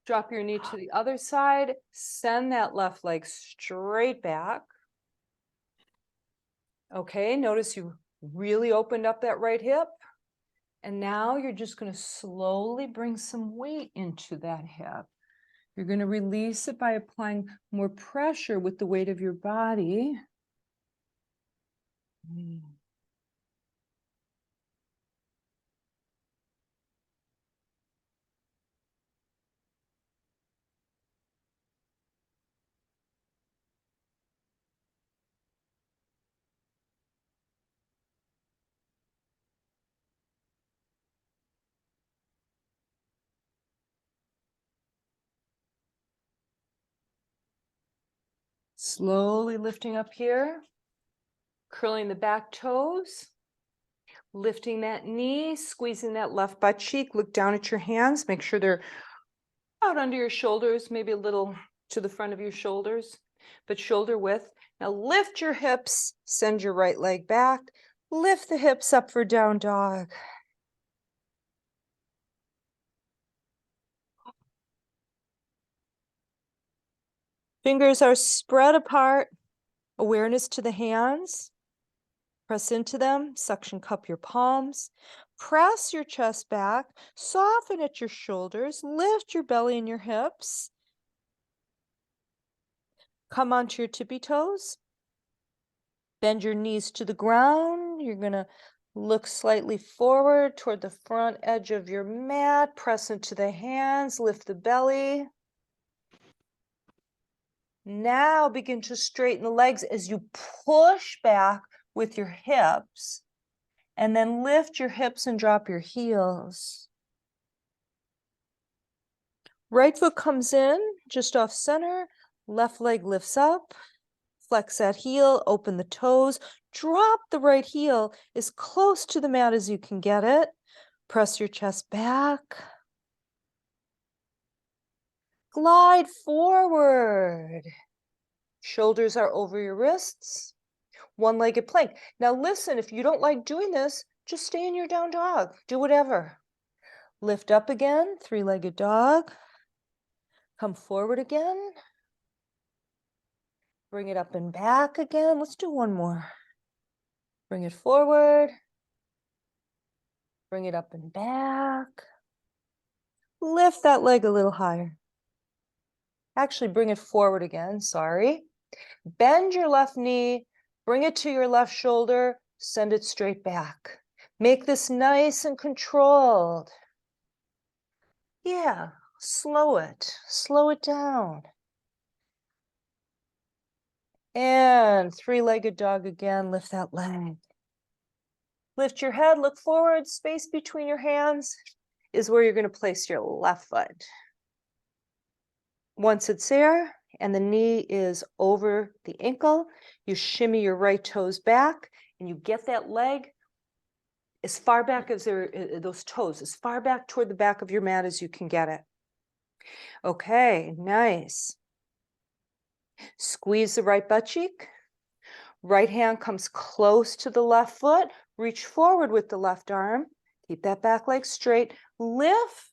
Drop your knee to the other side, send that left leg straight back. Okay, notice you really opened up that right hip. And now you're just going to slowly bring some weight into that hip. You're going to release it by applying more pressure with the weight of your body. Slowly lifting up here, curling the back toes, lifting that knee, squeezing that left butt cheek, look down at your hands, make sure they're out under your shoulders, maybe a little to the front of your shoulders, but shoulder width. Now lift your hips, send your right leg back, lift the hips up for down dog. Fingers are spread apart, awareness to the hands. Press into them, suction cup your palms. Press your chest back, soften at your shoulders, lift your belly and your hips. Come onto your tippy toes. Bend your knees to the ground. You're going to look slightly forward toward the front edge of your mat. Press into the hands, lift the belly. Now begin to straighten the legs as you push back with your hips, and then lift your hips and drop your heels. Right foot comes in just off center, left leg lifts up, flex that heel, open the toes, drop the right heel as close to the mat as you can get it. Press your chest back. Glide forward. Shoulders are over your wrists. One-legged plank. Now listen, if you don't like doing this, just stay in your down dog. Do whatever. Lift up again, three-legged dog. Come forward again. Bring it up and back again. Let's do one more. Bring it forward. Bring it up and back. Lift that leg a little higher. Actually, bring it forward again, sorry. Bend your left knee, bring it to your left shoulder, send it straight back. Make this nice and controlled. Yeah, slow it down. And three-legged dog again, lift that leg. Lift your head, look forward, space between your hands is where you're going to place your left foot. Once it's there and the knee is over the ankle, you shimmy your right toes back and you get that leg as far back as those toes, as far back toward the back of your mat as you can get it. Okay, nice. Squeeze the right butt cheek. Right hand comes close to the left foot. Reach forward with the left arm. Keep that back leg straight. Lift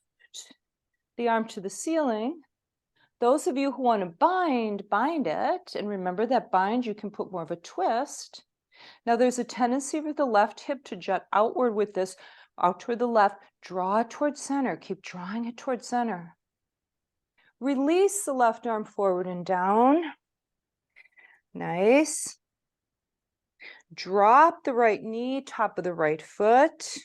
the arm to the ceiling. Those of you who want to bind it. And remember that bind, you can put more of a twist. Now there's a tendency for the left hip to jut outward with this, out toward the left. Draw it towards center. Keep drawing it towards center. Release the left arm forward and down. Nice. Drop the right knee, top of the right foot.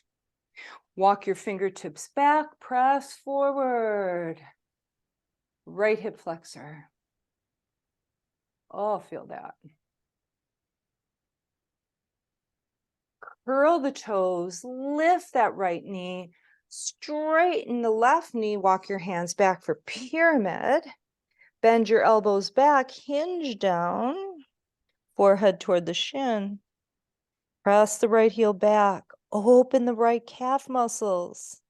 Walk your fingertips back, press forward. Right hip flexor. Oh, feel that. Curl the toes, lift that right knee, straighten the left knee, walk your hands back for pyramid. Bend your elbows back, hinge down, forehead toward the shin. Press the right heel back, open the right calf muscles.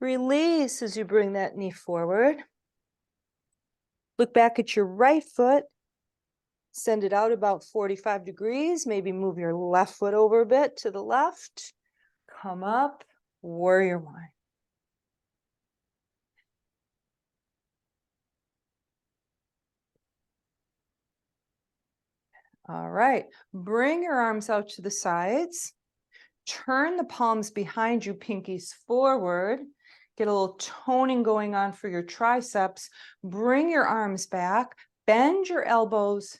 Release as you bring that knee forward. Look back at your right foot. Send it out about 45 degrees. Maybe move your left foot over a bit to the left. Come up, warrior one. All right, bring your arms out to the sides. Turn the palms behind you, pinkies forward. Get a little toning going on for your triceps. Bring your arms back, bend your elbows,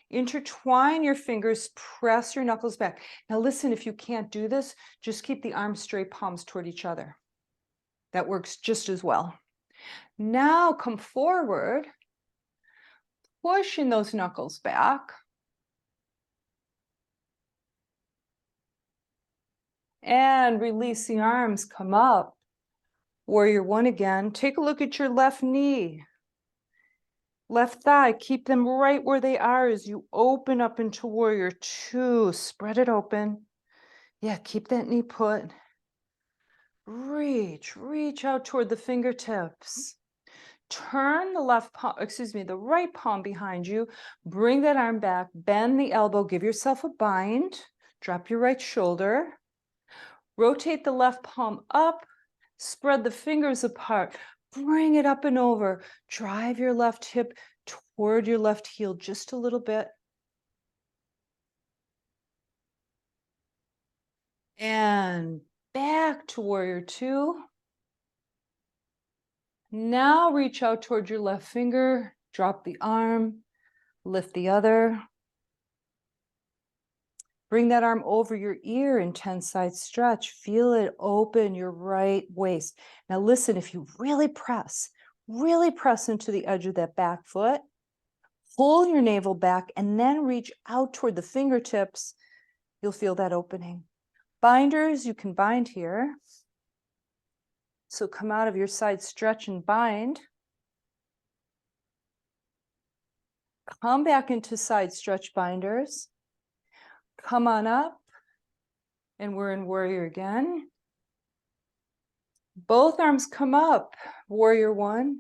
intertwine your fingers, press your knuckles back. Now listen, if you can't do this, just keep the arms straight, palms toward each other. That works just as well. Now come forward, pushing those knuckles back. And release the arms, come up. Warrior one again. Take a look at your left knee. Left thigh, keep them right where they are as you open up into warrior two. Spread it open. Yeah, keep that knee put. Reach out toward the fingertips. Turn the the right palm behind you. Bring that arm back, bend the elbow, give yourself a bind. Drop your right shoulder. Rotate the left palm up, spread the fingers apart, bring it up and over. Drive your left hip toward your left heel just a little bit. And back to warrior two. Now reach out toward your left finger, drop the arm, lift the other. Bring that arm over your ear, intense side stretch. Feel it open your right waist. Now listen, if you really press into the edge of that back foot, pull your navel back and then reach out toward the fingertips, you'll feel that opening. Binders, you can bind here. So come out of your side stretch and bind. Come back into side stretch binders. Come on up, and we're in warrior again. Both arms come up, warrior one.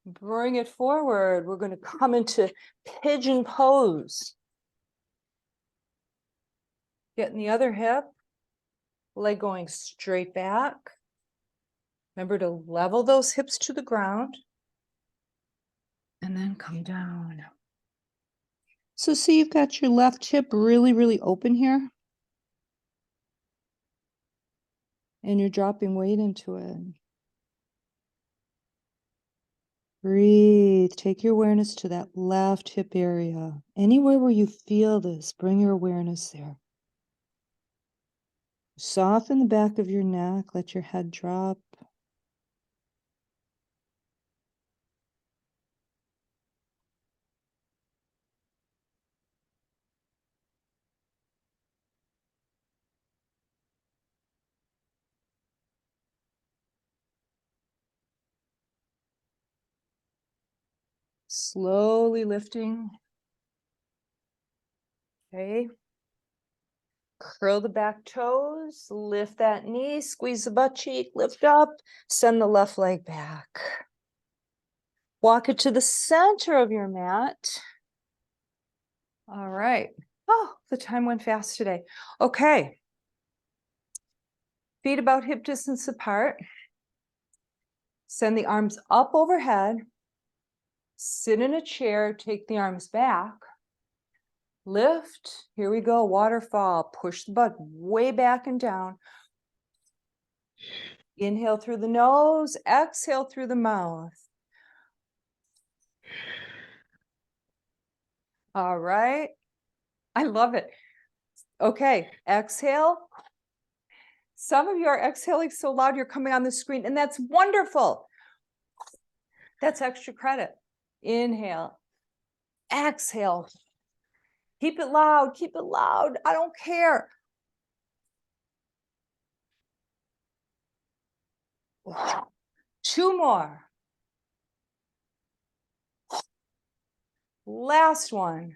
Bring it forward. We're going to come into pigeon pose. Getting the other hip, leg going straight back. Remember to level those hips to the ground. And then come down. So see, you've got your left hip really open here. And you're dropping weight into it. Breathe. Take your awareness to that left hip area. Anywhere where you feel this, bring your awareness there. Soften the back of your neck. Let your head drop. Slowly lifting. Okay. Curl the back toes, lift that knee, squeeze the butt cheek, lift up, send the left leg back. Walk it to the center of your mat. All right. Oh, the time went fast today. Okay. Feet about hip distance apart. Send the arms up overhead. Sit in a chair, take the arms back. Lift. Here we go. Waterfall. Push the butt way back and down. Inhale through the nose, exhale through the mouth. All right. I love it. Okay, exhale. Some of you are exhaling so loud you're coming on the screen, and that's wonderful. That's extra credit. Inhale. Exhale. Keep it loud. Keep it loud. I don't care. Two more. Last one.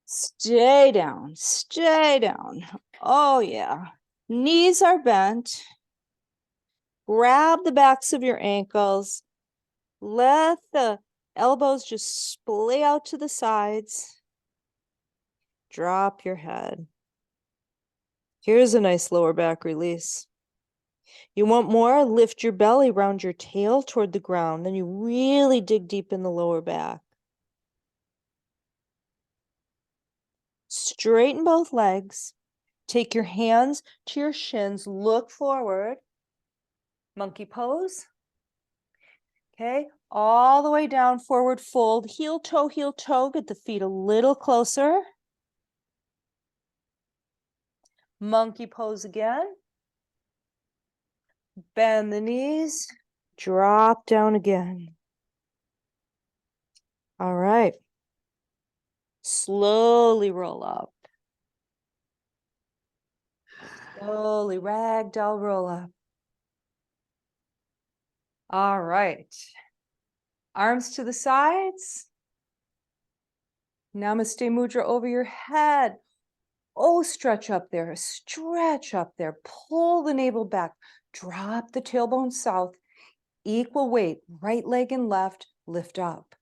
Stay down. Stay down. Oh, yeah. Knees are bent. Grab the backs of your ankles. Let the elbows just splay out to the sides. Drop your head. Here's a nice lower back release. You want more? Lift your belly, round your tail toward the ground. Then you really dig deep in the lower back. Straighten both legs. Take your hands to your shins. Look forward. Monkey pose. Okay, all the way down, forward fold. Heel toe, get the feet a little closer. Monkey pose again. Bend the knees. Drop down again. All right. Slowly roll up. Slowly ragdoll roll up. All right. Arms to the sides. Namaste mudra over your head. Oh, stretch up there. Stretch up there. Pull the navel back. Drop the tailbone south. Equal weight. Right leg and left. Lift up.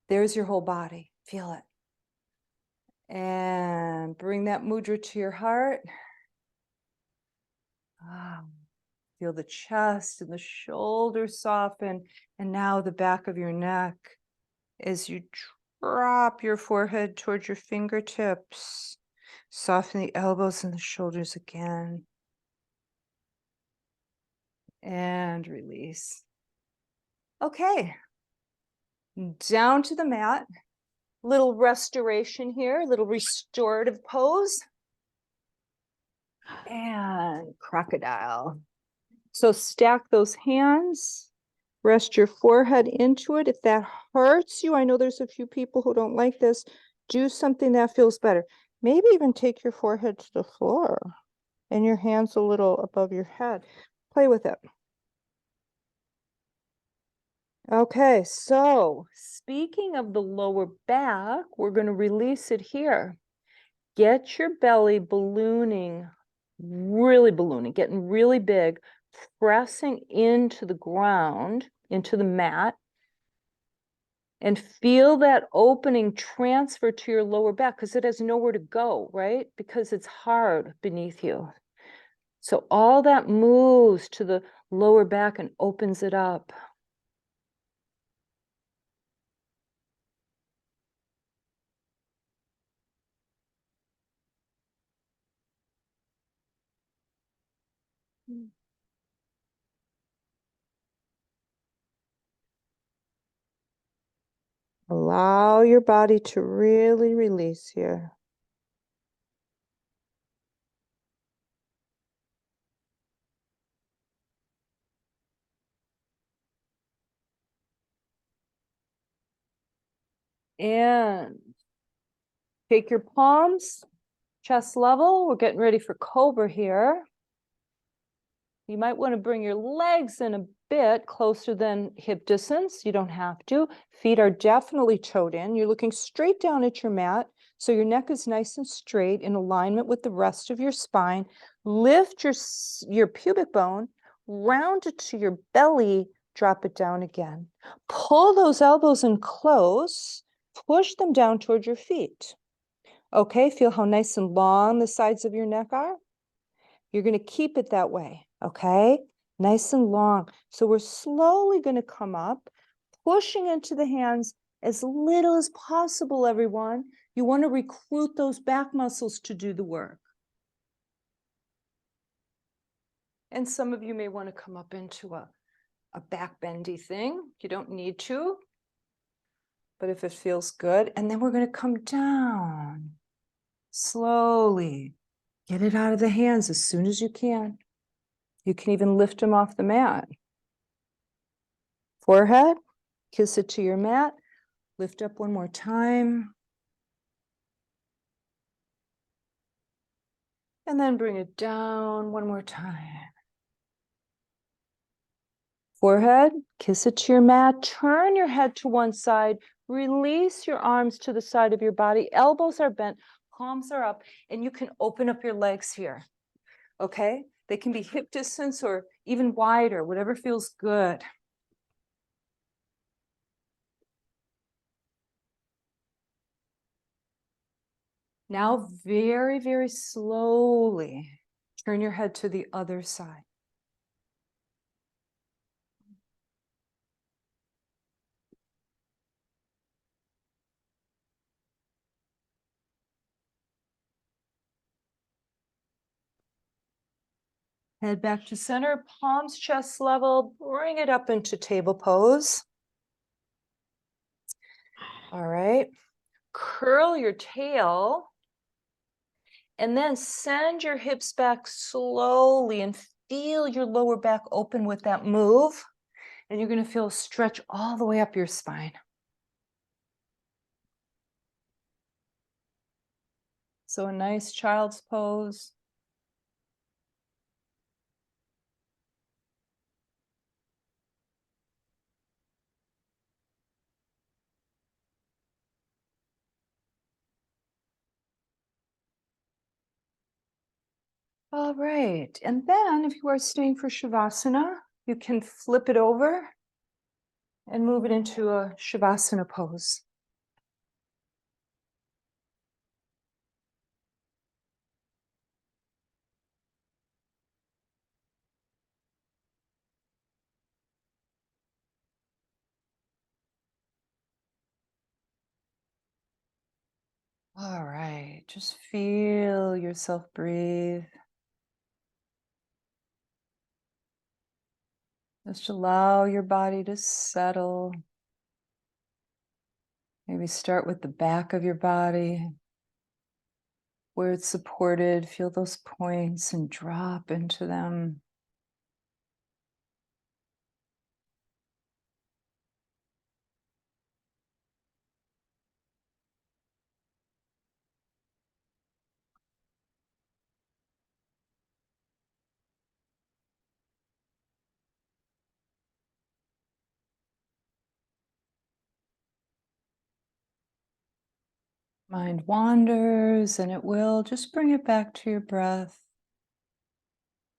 There's your whole body. Feel it. And bring that mudra to your heart. Feel the chest and the shoulders soften. And now the back of your neck as you drop your forehead towards your fingertips. Soften the elbows and the shoulders again. And release. Okay. Down to the mat. Little restoration here, little restorative pose. And crocodile. So stack those hands. Rest your forehead into it. If that hurts you, I know there's a few people who don't like this. Do something that feels better. Maybe even take your forehead to the floor and your hands a little above your head. Play with it. Okay, so speaking of the lower back, we're going to release it here. Get your belly ballooning, really ballooning, getting really big, pressing into the ground, into the mat, and feel that opening transfer to your lower back because it has nowhere to go, right? Because it's hard beneath you. So all that moves to the lower back and opens it up. Allow your body to really release here. And take your palms, chest level. We're getting ready for Cobra here. You might want to bring your legs in a bit closer than hip distance. You don't have to. Feet are definitely toed in. You're looking straight down at your mat. So your neck is nice and straight in alignment with the rest of your spine. Lift your pubic bone, round it to your belly, drop it down again. Pull those elbows in close, push them down toward your feet. Okay, feel how nice and long the sides of your neck are? You're going to keep it that way, okay? Nice and long. So we're slowly going to come up, pushing into the hands as little as possible, everyone. You want to recruit those back muscles to do the work. And some of you may want to come up into a back bendy thing. You don't need to, but if it feels good. And then we're going to come down slowly. Get it out of the hands as soon as you can. You can even lift them off the mat. Forehead, kiss it to your mat. Lift up one more time. And then bring it down one more time. Forehead, kiss it to your mat. Turn your head to one side. Release your arms to the side of your body. Elbows are bent, palms are up, and you can open up your legs here. Okay? They can be hip distance or even wider, whatever feels good. Now, very, very slowly, turn your head to the other side. Head back to center, palms chest level, bring it up into table pose. All right, curl your tail and then send your hips back slowly and feel your lower back open with that move. And you're going to feel a stretch all the way up your spine. So a nice child's pose. All right, and then if you are staying for Shavasana, you can flip it over and move it into a Shavasana pose. All right, just feel yourself breathe. Just allow your body to settle. Maybe start with the back of your body. Where it's supported, feel those points and drop into them. Mind wanders and it will, just bring it back to your breath.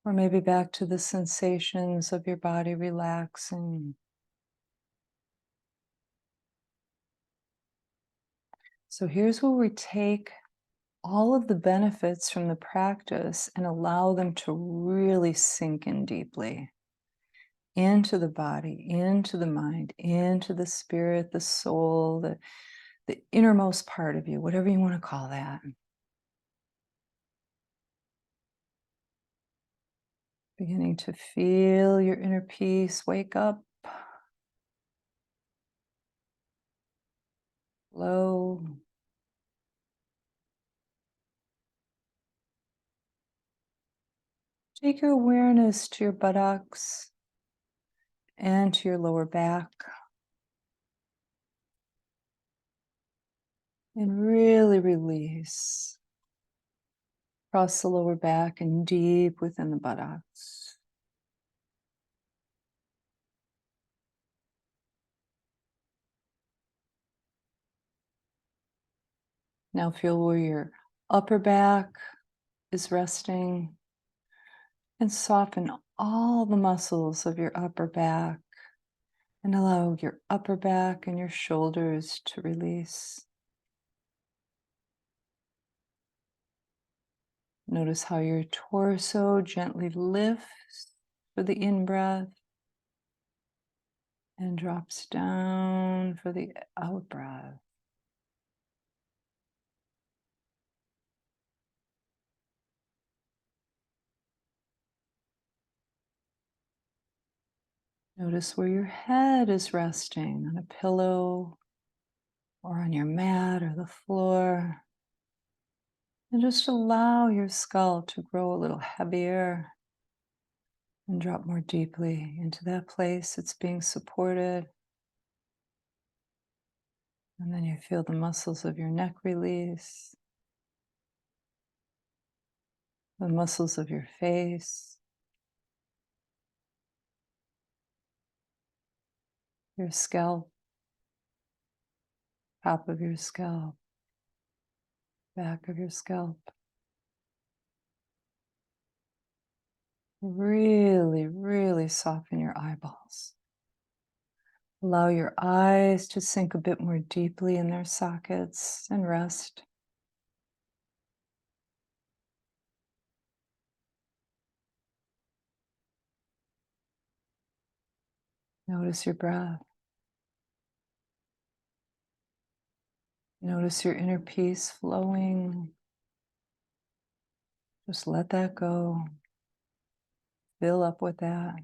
Or maybe back to the sensations of your body relaxing. So here's where we take all of the benefits from the practice and allow them to really sink in deeply into the body, into the mind, into the spirit, the soul, the innermost part of you, whatever you want to call that. Beginning to feel your inner peace wake up. Low. Take your awareness to your buttocks and to your lower back. And really release across the lower back and deep within the buttocks. Now feel where your upper back is resting and soften all the muscles of your upper back and allow your upper back and your shoulders to release. Notice how your torso gently lifts for the in-breath and drops down for the out-breath. Notice where your head is resting, on a pillow or on your mat or the floor. And just allow your skull to grow a little heavier and drop more deeply into that place it's being supported. And then you feel the muscles of your neck release, the muscles of your face, your scalp, top of your scalp, back of your scalp. Really, really soften your eyeballs. Allow your eyes to sink a bit more deeply in their sockets and rest. Notice your breath. Notice your inner peace flowing. Just let that go. Fill up with that.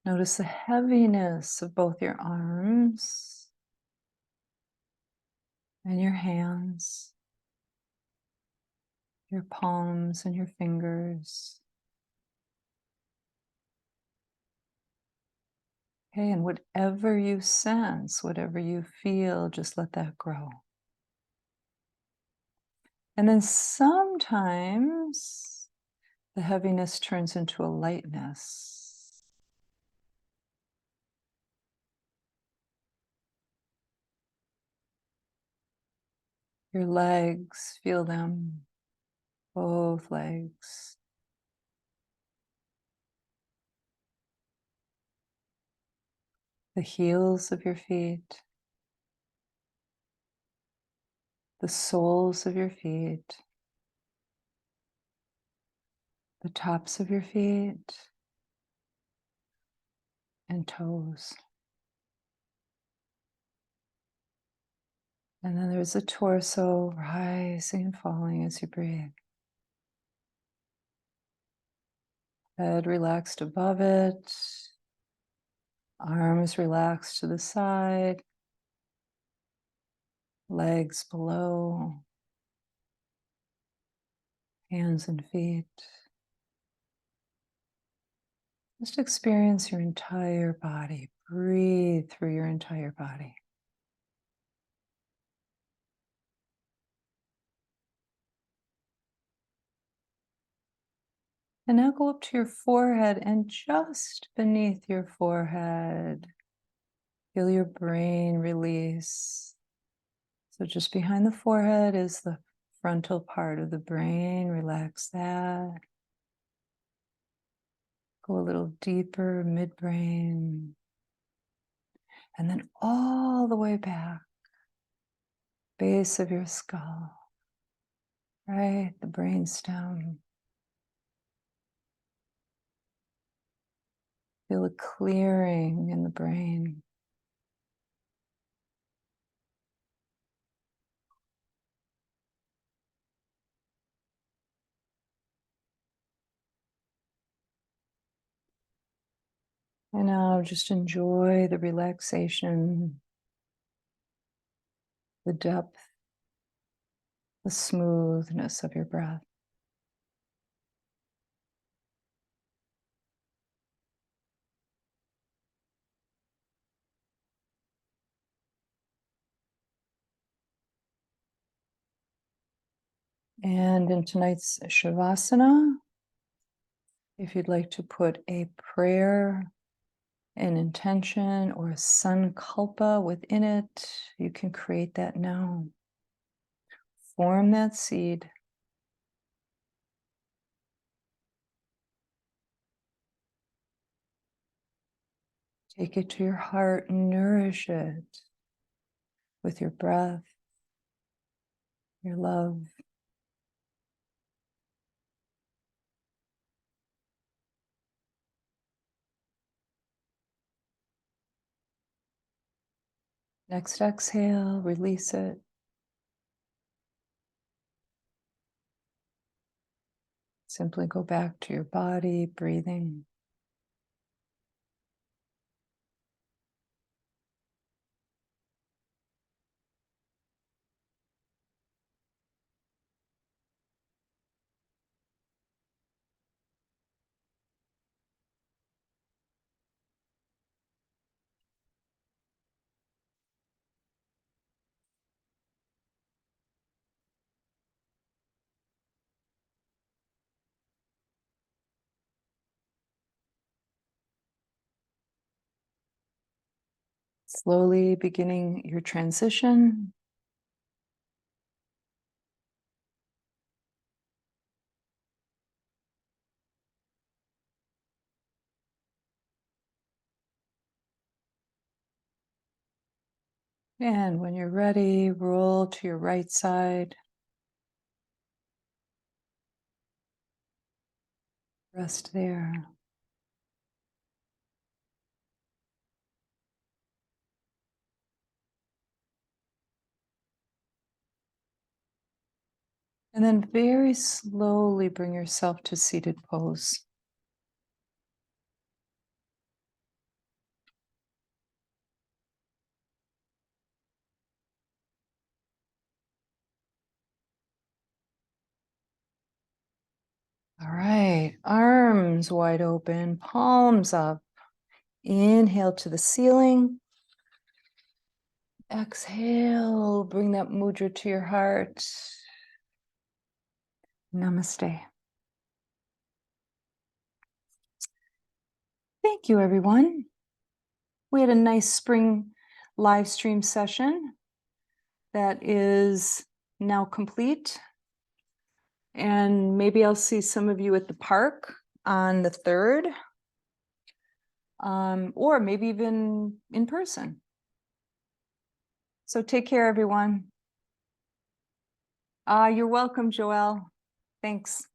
Notice the heaviness of both your arms and your hands, your palms and your fingers. Okay, and whatever you sense, whatever you feel, just let that grow. And then sometimes the heaviness turns into a lightness. Your legs, feel them, both legs. The heels of your feet, the soles of your feet, the tops of your feet, and toes. And then there's a torso rising and falling as you breathe. Head relaxed above it, arms relaxed to the side, legs below, hands and feet. Just experience your entire body. Breathe through your entire body. And now go up to your forehead, and just beneath your forehead, feel your brain release. So just behind the forehead is the frontal part of the brain. Relax that. Go a little deeper, midbrain. And then all the way back, base of your skull, right? The brainstem. Feel a clearing in the brain. And now just enjoy the relaxation, the depth, the smoothness of your breath. And in tonight's Shavasana, if you'd like to put a prayer, an intention, or a sankalpa within it, you can create that now. Form that seed. Take it to your heart and nourish it with your breath, your love. Next exhale, release it. Simply go back to your body, breathing. Slowly beginning your transition. And when you're ready, roll to your right side. Rest there. And then very slowly bring yourself to seated pose. All right, arms wide open, palms up. Inhale to the ceiling. Exhale, bring that mudra to your heart. Namaste. Thank you, everyone. We had a nice spring live stream session that is now complete. And maybe I'll see some of you at the park on the 3rd, or maybe even in person. So take care, everyone. You're welcome, Joelle. Thanks.